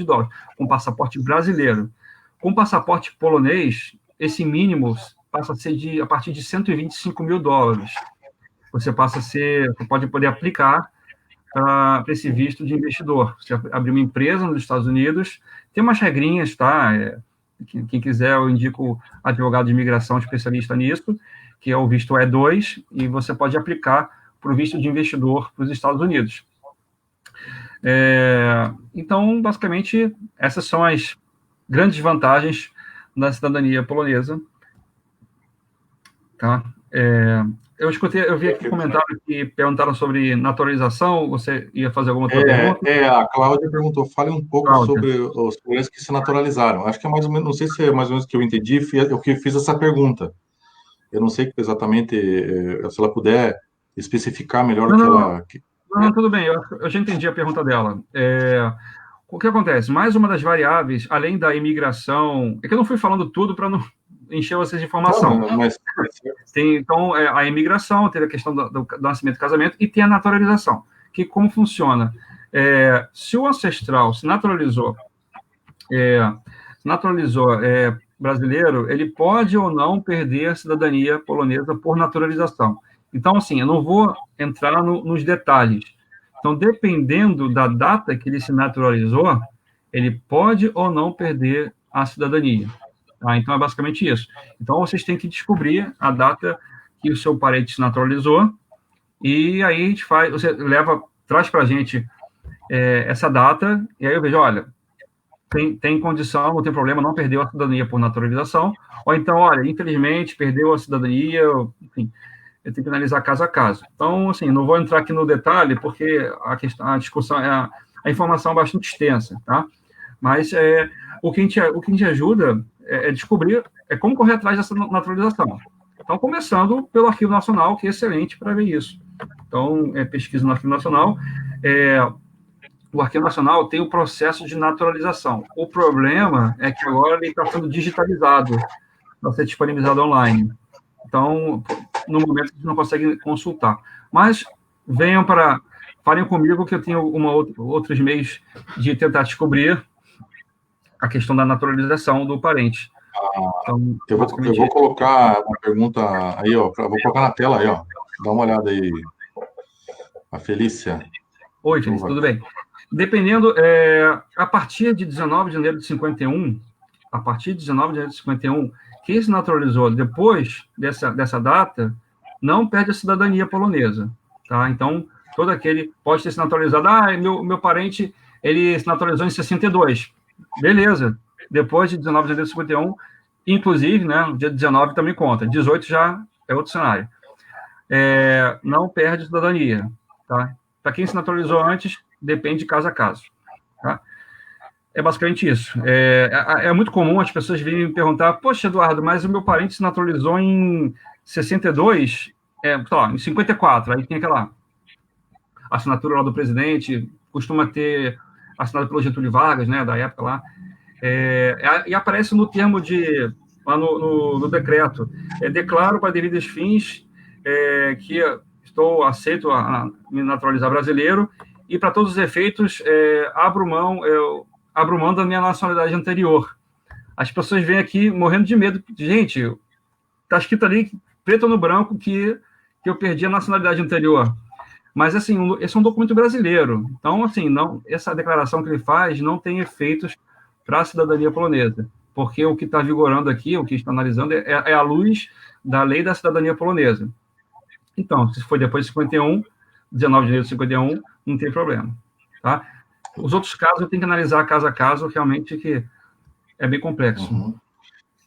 com passaporte brasileiro. Com passaporte polonês, esse mínimo passa a ser a partir de $125 mil. Você pode poder aplicar para esse visto de investidor. Você abrir uma empresa nos Estados Unidos, tem umas regrinhas, tá? Quem quiser, eu indico advogado de imigração especialista nisso, que é o visto E2, e você pode aplicar para o visto de investidor para os Estados Unidos. Então, basicamente, essas são as grandes vantagens da cidadania polonesa. Tá? Eu escutei, eu vi aqui um comentário que perguntaram sobre naturalização. Você ia fazer alguma outra pergunta? A Cláudia perguntou, fale um pouco Cláudia. sobre os polenes que se naturalizaram. Acho que é mais ou menos, não sei se é mais ou menos o que eu entendi, eu que fiz essa pergunta. Eu não sei exatamente, se ela puder especificar melhor o Não, que não, não, ela... não, tudo bem, eu já entendi a pergunta dela. O que acontece? Mais uma das variáveis, além da imigração, é que eu não fui falando tudo para não encher vocês de informação. Não, mas... Tem, então, a imigração, teve a questão do nascimento e casamento, e tem a naturalização, que como funciona? Se o ancestral se naturalizou brasileiro, ele pode ou não perder a cidadania polonesa por naturalização. Então, assim, eu não vou entrar nos detalhes. Então, dependendo da data que ele se naturalizou, ele pode ou não perder a cidadania. Tá? Então, é basicamente isso. Então, vocês têm que descobrir a data que o seu parente se naturalizou, e aí a gente faz, você traz para a gente essa data, e aí eu vejo, olha, tem condição, não tem problema, não perdeu a cidadania por naturalização, ou então, olha, infelizmente, perdeu a cidadania, enfim, eu tenho que analisar caso a caso. Então, assim, não vou entrar aqui no detalhe, porque a discussão, a informação é bastante extensa, tá? Mas o que a gente ajuda descobrir como correr atrás dessa naturalização. Então, começando pelo Arquivo Nacional, que é excelente para ver isso. Então, pesquisa no Arquivo Nacional. O Arquivo Nacional tem o processo de naturalização. O problema é que agora ele está sendo digitalizado para ser disponibilizado online. Então, no momento, a gente não consegue consultar. Mas falem comigo que eu tenho outros meios de tentar descobrir a questão da naturalização do parente. Então, eu vou colocar uma pergunta aí, ó. Vou colocar na tela aí, ó. Dá uma olhada aí. A Felícia. Oi, Felícia, tudo bem? Dependendo, a partir de 19 de janeiro de 51, quem se naturalizou depois dessa data não perde a cidadania polonesa, tá? Então, todo aquele pode ter se naturalizado. Meu parente, ele se naturalizou em 62. Beleza. Depois de 19 de janeiro de 51, inclusive, né, o dia 19 também conta. 18 já é outro cenário. Não perde a cidadania, tá? Para quem se naturalizou antes, depende de caso a caso, tá? É basicamente isso. É muito comum as pessoas virem me perguntar, poxa, Eduardo, mas o meu parente se naturalizou em 62, sei lá, em 54, aí tem aquela assinatura lá do presidente, costuma ter assinado pelo Getúlio Vargas, né, da época lá, e aparece no termo lá no decreto, declaro para devidos fins que aceito a me naturalizar brasileiro, e para todos os efeitos, abro mão da minha nacionalidade anterior. As pessoas vêm aqui morrendo de medo. Gente, está escrito ali, preto no branco, que eu perdi a nacionalidade anterior. Mas, assim, esse é um documento brasileiro. Então, assim, essa declaração que ele faz não tem efeitos para a cidadania polonesa. Porque o que está vigorando aqui, o que está analisando, é à luz da lei da cidadania polonesa. Então, se foi depois de 51, 19 de janeiro de 51, não tem problema, tá? Os outros casos eu tenho que analisar caso a caso, realmente, que é bem complexo. Uhum.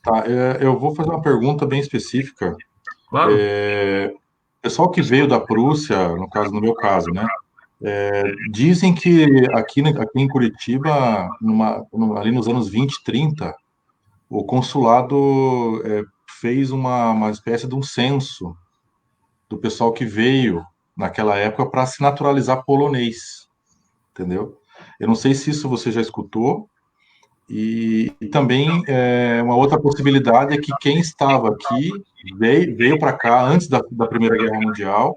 Tá, eu vou fazer uma pergunta bem específica. Claro. Pessoal que veio da Prússia, no meu caso, né? Dizem que aqui em Curitiba, ali nos anos 20, 30, o consulado fez uma espécie de um censo do pessoal que veio naquela época para se naturalizar polonês, entendeu? Eu não sei se isso você já escutou, e também uma outra possibilidade é que quem estava aqui veio para cá antes da Primeira Guerra Mundial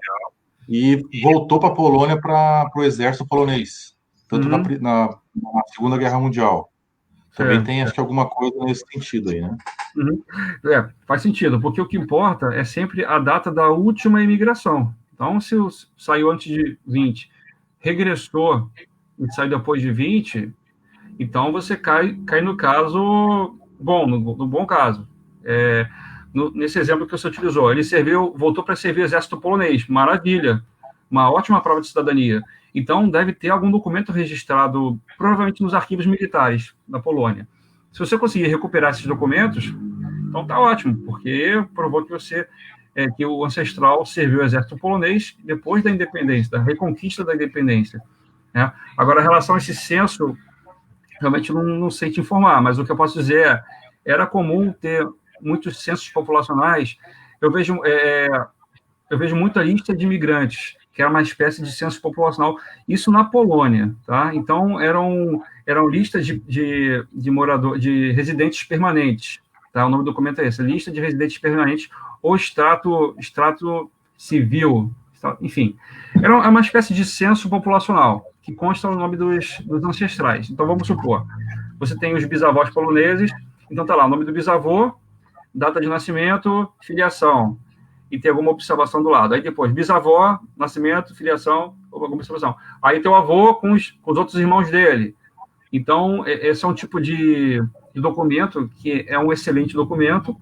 e voltou para a Polônia para o exército polonês, tanto na Segunda Guerra Mundial. Também tem, acho que, alguma coisa nesse sentido aí, né? Faz sentido, porque o que importa é sempre a data da última imigração. Então, se saiu antes de 20, regressou e saiu depois de 20, então você cai no caso bom, no bom caso. Nesse exemplo que você utilizou, ele voltou para servir o exército polonês, maravilha, uma ótima prova de cidadania. Então, deve ter algum documento registrado, provavelmente nos arquivos militares da Polônia. Se você conseguir recuperar esses documentos, então tá ótimo, porque provou que você que o ancestral serviu o exército polonês depois da independência, da reconquista da independência. Né? Agora, em relação a esse censo, realmente não sei te informar, mas o que eu posso dizer era comum ter muitos censos populacionais. Eu vejo muita lista de imigrantes, que era uma espécie de censo populacional, isso na Polônia, tá? Então, eram listas de residentes permanentes, tá? O nome do documento é esse, lista de residentes permanentes ou extrato civil, enfim. Era uma espécie de censo populacional, que consta o nome dos ancestrais. Então, vamos supor, você tem os bisavós poloneses, então tá lá, o nome do bisavô, data de nascimento, filiação, e tem alguma observação do lado. Aí depois, bisavó, nascimento, filiação, alguma observação. Aí tem o avô com os outros irmãos dele. Então, esse é um tipo de documento que é um excelente documento,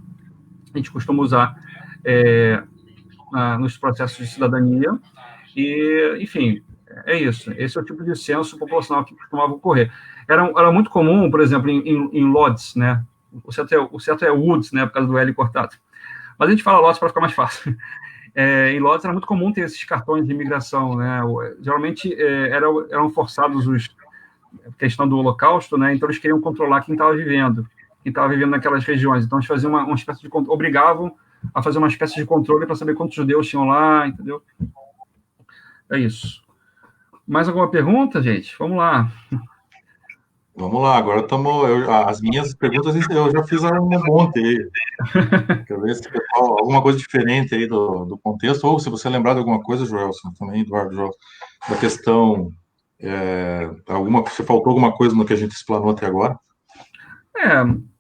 a gente costuma usar nos processos de cidadania, e, enfim, é isso. Esse é o tipo de censo populacional que costumava ocorrer. Era muito comum, por exemplo, em Lodz, né? O certo é Woods, né, por causa do L cortado. Mas a gente fala Lodz para ficar mais fácil. Em Lodz era muito comum ter esses cartões de imigração, né? Geralmente eram forçados a questão do Holocausto, né? Então eles queriam controlar quem estava vivendo naquelas regiões. Então eles faziam uma espécie de obrigavam a fazer uma espécie de controle para saber quantos judeus tinham lá, entendeu? É isso. Mais alguma pergunta, gente? Vamos lá. Vamos lá, agora as minhas perguntas eu já fiz um monte aí. Quero ver se alguma coisa diferente aí do contexto, ou se você lembrar de alguma coisa, Joelson, também, Eduardo, da questão, se faltou alguma coisa no que a gente explanou até agora.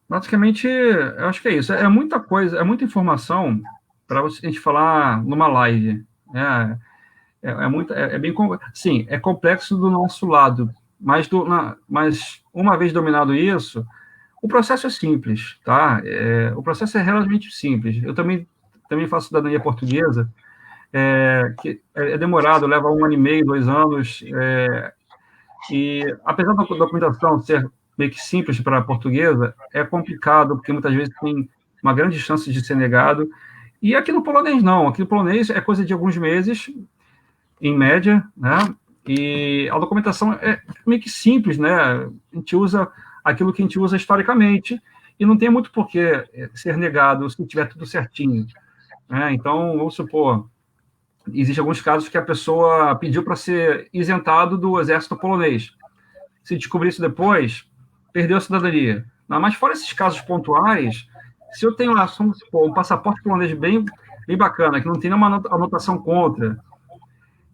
Basicamente, eu acho que é isso. É muita coisa, é muita informação para a gente falar numa live. Sim, é complexo do nosso lado, mas uma vez dominado isso, o processo é simples, tá? O processo é relativamente simples. Eu também faço cidadania portuguesa, que é demorado, leva 1 ano e meio, 2 anos, e apesar da documentação ser meio que simples para a portuguesa, é complicado, porque muitas vezes tem uma grande chance de ser negado. E aqui no polonês, não. Aqui no polonês é coisa de alguns meses, em média, né? E a documentação é meio que simples, né? A gente usa aquilo que a gente usa historicamente e não tem muito por que ser negado se tiver tudo certinho, né? Então, vamos supor, existem alguns casos que a pessoa pediu para ser isentado do exército polonês. Se descobrir isso depois, perdeu a cidadania. Mas fora esses casos pontuais, se eu tenho um passaporte polonês bem bacana, que não tem nenhuma anotação contra,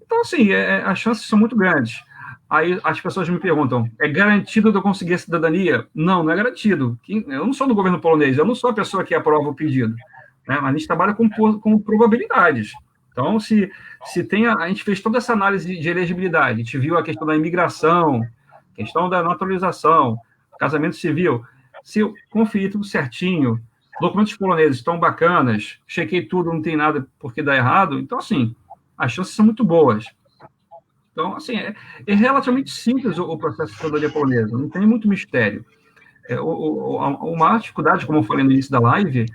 então, assim, as chances são muito grandes. Aí as pessoas me perguntam, é garantido de eu conseguir a cidadania? Não é garantido. Eu não sou do governo polonês, eu não sou a pessoa que aprova o pedido, né? Mas a gente trabalha com probabilidades. Então, a gente fez toda essa análise de elegibilidade, a gente viu a questão da imigração, questão da naturalização, casamento civil. Se eu conferir tudo certinho, documentos poloneses estão bacanas, chequei tudo, não tem nada por que dar errado, então, assim, as chances são muito boas. Então, assim, é relativamente simples o processo de cidadania polonesa, não tem muito mistério. Uma dificuldade, como eu falei no início da live,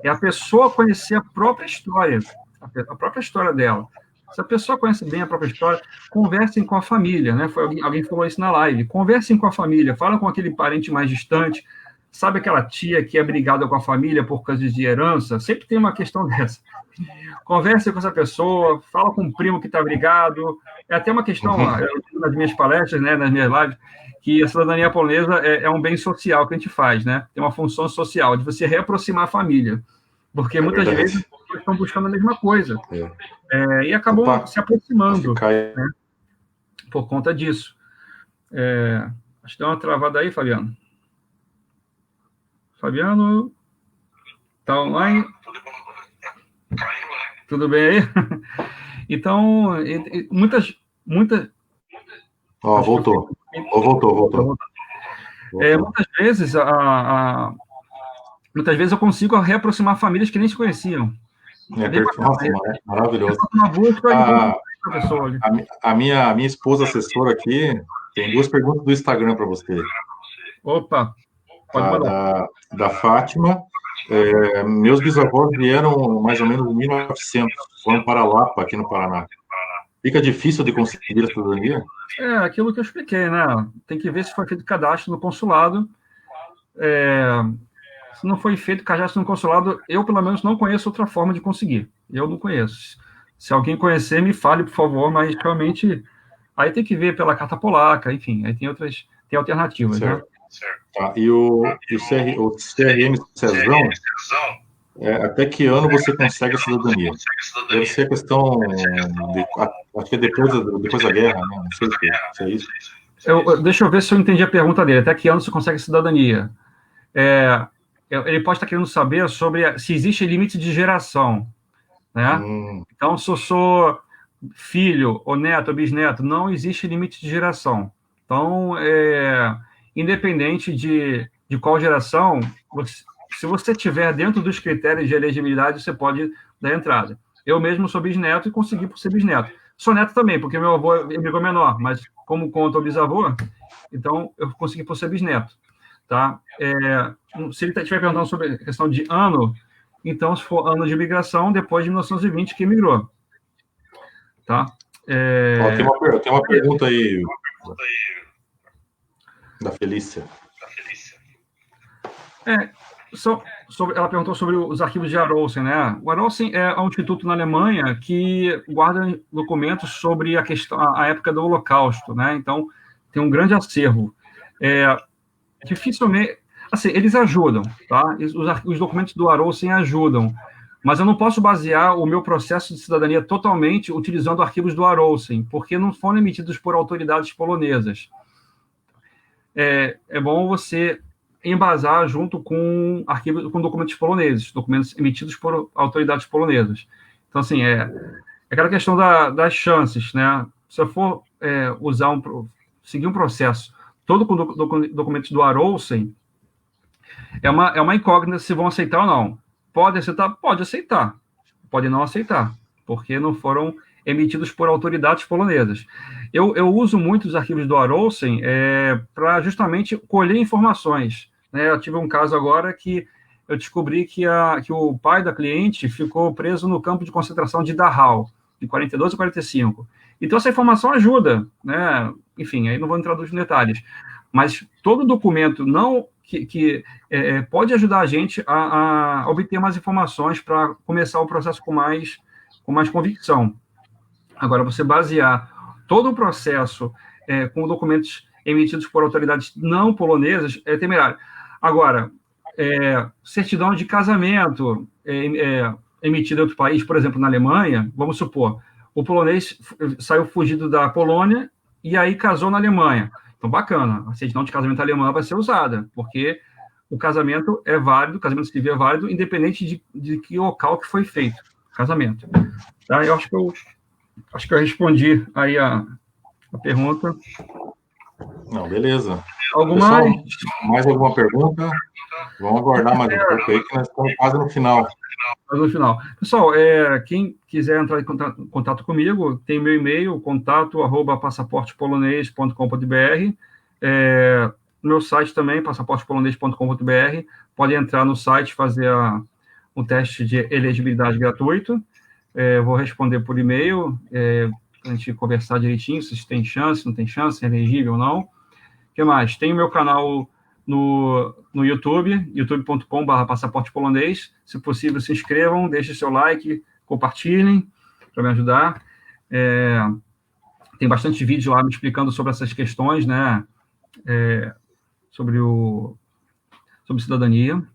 é a pessoa conhecer a própria história dela. Se a pessoa conhece bem a própria história, conversem com a família, né? Alguém falou isso na live. Conversem com a família, fala com aquele parente mais distante. Sabe aquela tia que é brigada com a família por causa de herança? Sempre tem uma questão dessa. Converse com essa pessoa, fala com um primo que está brigado. É até uma questão, nas minhas palestras, né, nas minhas lives, que a cidadania polonesa é um bem social que a gente faz, né? Tem uma função social, de você reaproximar a família. Porque muitas vezes as pessoas estão buscando a mesma coisa. E acabam se aproximando, né, por conta disso. Acho que deu uma travada aí, Fabiano. Fabiano, está online? Tudo bem aí? Então, muitas... Voltou. Muitas vezes eu consigo reaproximar famílias que nem se conheciam. Maravilhoso. A minha esposa assessora aqui tem 2 perguntas do Instagram para você. Opa, pode mandar. Da Fátima. Meus bisavós vieram mais ou menos em 1900, foram para Lapa, aqui no Paraná. Fica difícil de conseguir a cidadania? É aquilo que eu expliquei, né? Tem que ver se foi feito cadastro no consulado. Se não foi feito cadastro no consulado, eu, pelo menos, não conheço outra forma de conseguir. Eu não conheço. Se alguém conhecer, me fale, por favor, mas realmente aí tem que ver pela carta polaca, enfim, aí tem alternativas, né? Certo. Tá. E o CRM Cezão, até que ano você consegue a cidadania? Deve ser questão acho que é depois da guerra, né? Não sei se é isso. Deixa eu ver se eu entendi a pergunta dele. Até que ano você consegue cidadania? Ele pode estar querendo saber sobre se existe limite de geração, né? Então, se eu sou filho, ou neto, ou bisneto, não existe limite de geração. Então, independente de qual geração, se você estiver dentro dos critérios de elegibilidade, você pode dar entrada. Eu mesmo sou bisneto e consegui por ser bisneto. Sou neto também, porque meu avô emigrou menor, mas como conta o bisavô, então eu consegui por ser bisneto. Tá? Se ele estiver perguntando sobre a questão de ano, então, se for ano de imigração, depois de 1920 que imigrou. Tá? Tem uma pergunta aí da Felícia. Ela perguntou sobre os arquivos de Arolsen, né? O Arolsen é um instituto na Alemanha que guarda documentos sobre a época do Holocausto, né? Então, tem um grande acervo. Dificilmente... Assim, eles ajudam, tá? Os documentos do Arolsen ajudam, mas eu não posso basear o meu processo de cidadania totalmente utilizando arquivos do Arolsen, porque não foram emitidos por autoridades polonesas. É bom você embasar junto com arquivos, com documentos poloneses, documentos emitidos por autoridades polonesas. Então, assim, aquela questão das chances, né? Se eu for seguir um processo todo com documentos do Arolsen, é uma incógnita se vão aceitar ou não. Pode aceitar? Pode aceitar. Pode não aceitar, porque não foram emitidos por autoridades polonesas. Eu uso muito os arquivos do Arolsen para justamente colher informações. Né? Eu tive um caso agora que eu descobri que o pai da cliente ficou preso no campo de concentração de Dachau, de 42 a 45. Então, essa informação ajuda. Né? Enfim, aí não vou entrar nos detalhes. Mas todo documento que pode ajudar a gente a obter mais informações para começar o processo com mais convicção. Agora, você basear todo o processo com documentos emitidos por autoridades não polonesas é temerário. Agora, certidão de casamento emitida em outro país, por exemplo, na Alemanha, vamos supor, o polonês saiu fugido da Polônia e aí casou na Alemanha. Então, bacana, a certidão de casamento alemã vai ser usada, porque o casamento é válido, o casamento civil é válido, independente de que local que foi feito o casamento. Tá? Eu acho que eu respondi aí a pergunta. Não, beleza. Pessoal, mais alguma pergunta? Vamos aguardar mais um pouco aí, que nós estamos quase no final. Pessoal, quem quiser entrar em contato comigo, tem meu e-mail, contato@passaportepolonês.com.br, meu site também, passaportepolonês.com.br, pode entrar no site, fazer um teste de elegibilidade gratuito, vou responder por e-mail, para a gente conversar direitinho, se tem chance, não tem chance, é elegível ou não. O que mais? Tem o meu canal no YouTube, youtube.com/passaporte polonês. Se possível, se inscrevam, deixem seu like, compartilhem, para me ajudar. Tem bastante vídeo lá me explicando sobre essas questões, né? Sobre cidadania. O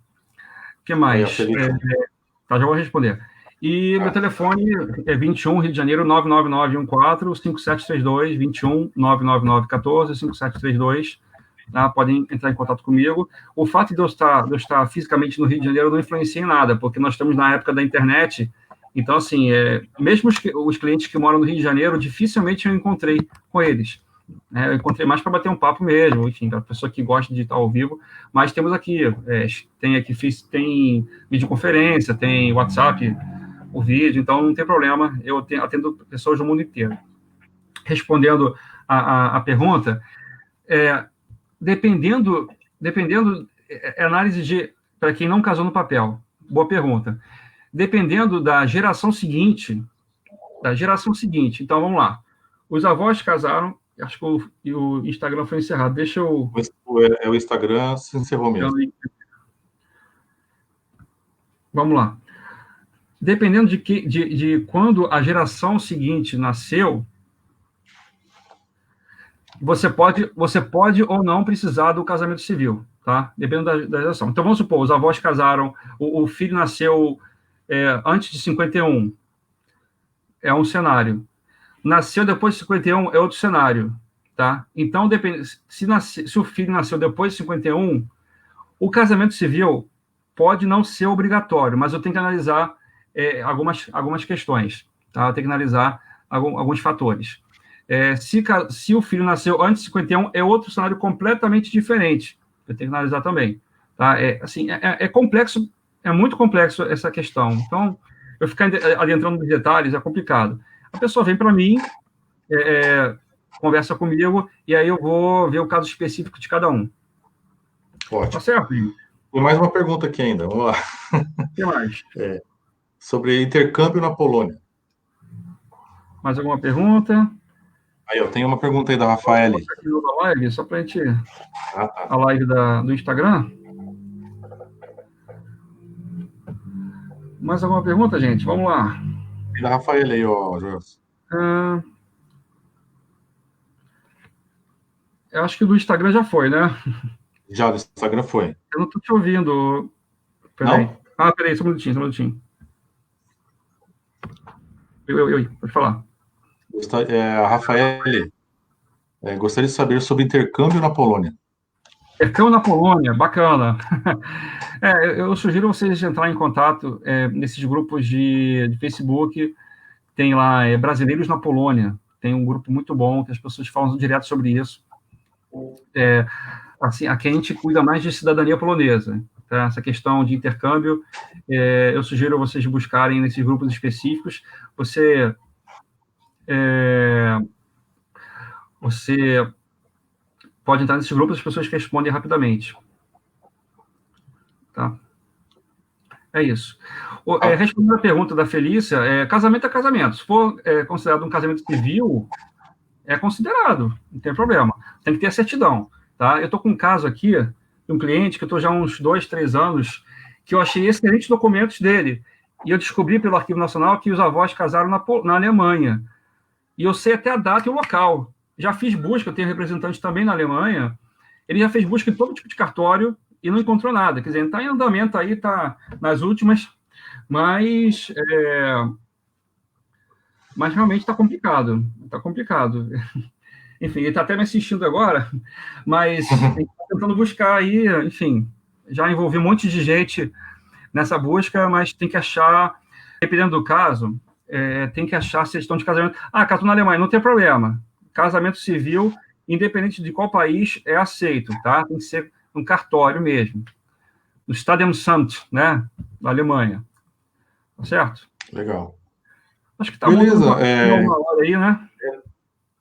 que mais? Já vou responder. E meu telefone é 21, Rio de Janeiro, 99914-5732, 21 99914-5732. Tá? Podem entrar em contato comigo. O fato de eu estar fisicamente no Rio de Janeiro não influencia em nada, porque nós estamos na época da internet. Então, assim, mesmo os clientes que moram no Rio de Janeiro, dificilmente eu encontrei com eles. Eu encontrei mais para bater um papo mesmo, enfim, para a pessoa que gosta de estar ao vivo. Mas temos aqui, tem videoconferência, tem WhatsApp, o vídeo, então não tem problema, eu atendo pessoas do mundo inteiro. Respondendo a pergunta, dependendo análise de... para quem não casou no papel? Boa pergunta. Dependendo da geração seguinte, então vamos lá. Os avós casaram, acho que o Instagram foi encerrado. Deixa eu. O Instagram se encerrou mesmo. Vamos lá. Dependendo de quando a geração seguinte nasceu, você pode ou não precisar do casamento civil, tá? Dependendo da geração. Então, vamos supor, os avós casaram, o filho nasceu antes de 51, é um cenário. Nasceu depois de 51, é outro cenário, tá? Então, se o filho nasceu depois de 51, o casamento civil pode não ser obrigatório, mas eu tenho que analisar algumas questões, tá? Eu tenho que analisar alguns fatores. Se o filho nasceu antes de 51, é outro cenário completamente diferente. Eu tenho que analisar também. Tá? É complexo, é muito complexo essa questão. Então, eu ficar adentrando nos detalhes é complicado. A pessoa vem para mim, conversa comigo, e aí eu vou ver o caso específico de cada um. Ótimo. Tá certo? Tem mais uma pergunta aqui ainda, vamos lá. O que mais? Sobre intercâmbio na Polônia. Mais alguma pergunta? Aí, eu tenho uma pergunta aí da Rafael. A live, só para a gente... A live do Instagram. Mais alguma pergunta, gente? Vamos lá. Tem da Rafael aí, ó, Jonas. Eu acho que o do Instagram já foi, né? Já, do Instagram foi. Eu não estou te ouvindo. Peraí. Peraí, só um minutinho. Pode falar. A Rafael, gostaria de saber sobre intercâmbio na Polônia. Intercâmbio na Polônia, bacana. Eu sugiro vocês entrarem em contato nesses grupos de Facebook. Tem lá Brasileiros na Polônia. Tem um grupo muito bom que as pessoas falam direto sobre isso. Assim, aqui a gente cuida mais de cidadania polonesa. Tá? Essa questão de intercâmbio, eu sugiro vocês buscarem nesses grupos específicos. Você pode entrar nesses grupos, as pessoas respondem rapidamente. Tá? É isso. Respondendo a pergunta da Felícia, casamento é casamento. Se for considerado um casamento civil, é considerado, não tem problema. Tem que ter a certidão. Tá? Eu estou com um caso aqui de um cliente que eu estou já há uns 2, 3 anos, que eu achei excelentes documentos dele. E eu descobri pelo Arquivo Nacional que os avós casaram na Alemanha. E eu sei até a data e o local. Já fiz busca, eu tenho representante também na Alemanha. Ele já fez busca em todo tipo de cartório e não encontrou nada. Quer dizer, está em andamento aí, está nas últimas, mas realmente está complicado. Está complicado. Enfim, ele está até me assistindo agora, mas está tentando buscar aí, enfim, já envolvi um monte de gente nessa busca, mas tem que achar, dependendo do caso, tem que achar a certidão de casamento. Casou na Alemanha, não tem problema. Casamento civil, independente de qual país, é aceito, tá? Tem que ser um cartório mesmo. No Standesamt, né? Da Alemanha. Tá certo? Legal. Acho que tá beleza, uma hora aí, né?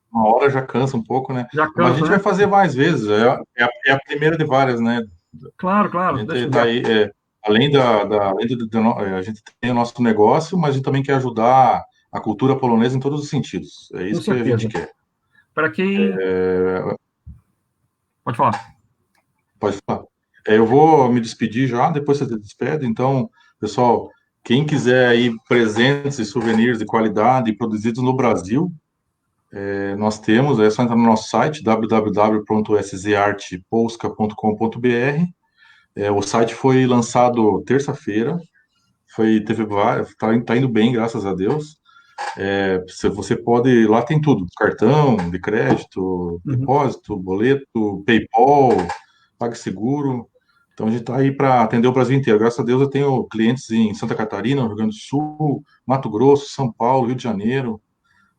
Uma hora já cansa um pouco, né? Já cansa, mas a gente vai fazer mais vezes. É a primeira de várias, né? Claro. A gente tá aí, além a gente tem o nosso negócio, mas a gente também quer ajudar a cultura polonesa em todos os sentidos. É isso que a gente quer. Para quem... Pode falar. Pode falar. Eu vou me despedir já, depois você se despede. Então, pessoal, quem quiser aí presentes e souvenirs de qualidade produzidos no Brasil, nós temos, é só entrar no nosso site, www.szartepolska.com.br. O site foi lançado terça-feira, tá indo bem, graças a Deus. Você pode, lá tem tudo, cartão de crédito, depósito, boleto, PayPal, PagSeguro. Então a gente está aí para atender o Brasil inteiro. Graças a Deus eu tenho clientes em Santa Catarina, no Rio Grande do Sul, Mato Grosso, São Paulo, Rio de Janeiro,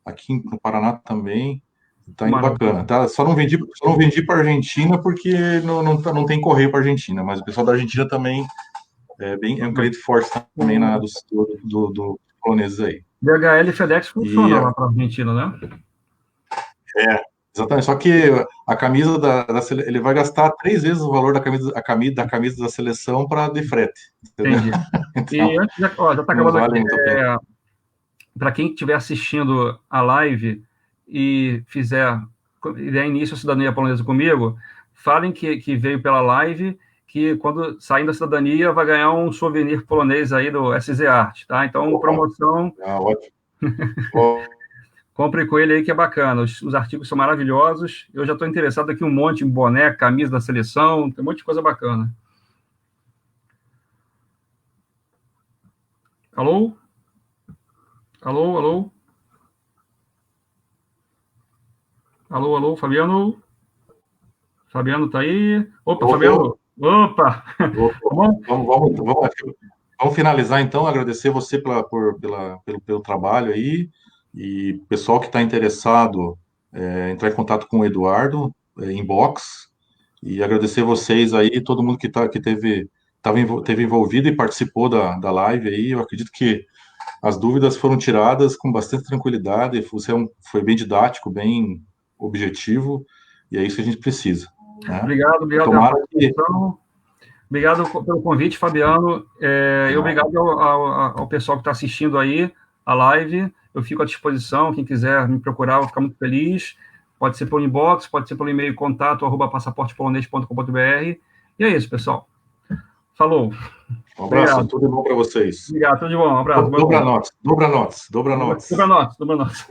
aqui no Paraná também. Está indo bacana. Tá? Só não vendi para a Argentina porque não tem correio para a Argentina, mas o pessoal da Argentina também é um cliente forte também do poloneses aí. DHL e FedEx funciona lá para a Argentina, né? Exatamente, só que a camisa ele vai gastar 3 vezes o valor da camisa da seleção para de frete, entendeu? Entendi. E Então, antes, já está não acabando vale aqui. muito a pena. Para quem estiver assistindo a live e der início à cidadania polonesa comigo, falem que veio pela live, que quando saindo da cidadania vai ganhar um souvenir polonês aí do SZ Art, tá? Então, Opa, promoção, ótimo. Ó, compre com ele aí que é bacana. Os artigos são maravilhosos. Eu já estou interessado aqui um monte em boné, camisa da seleção, tem um monte de coisa bacana. Alô? Alô, alô? Alô, alô, Fabiano? Fabiano tá aí? Opa, voltou. Fabiano! Opa! Tá Voltou. bom? Vamos finalizar então, agradecer você pelo trabalho aí, e pessoal que está interessado, entrar em contato com o Eduardo, inbox, e agradecer vocês aí, todo mundo teve envolvido e participou da live aí. Eu acredito que as dúvidas foram tiradas com bastante tranquilidade, você foi bem didático, bem objetivo, e é isso que a gente precisa, né? Obrigado E pela tomara que participação. Obrigado pelo convite, Fabiano. E obrigado ao pessoal que está assistindo aí a live. Eu fico à disposição. Quem quiser me procurar, eu vou ficar muito feliz. Pode ser pelo inbox, pode ser pelo e-mail contato@passaportepolonês.com.br. E é isso, pessoal. Falou. um abraço, Obrigado. tudo bom para vocês. Obrigado, tudo de bom. Um abraço. Boa Dobra noite. nós, dobra nós, dobra nós. Dobra nós, dobra nós.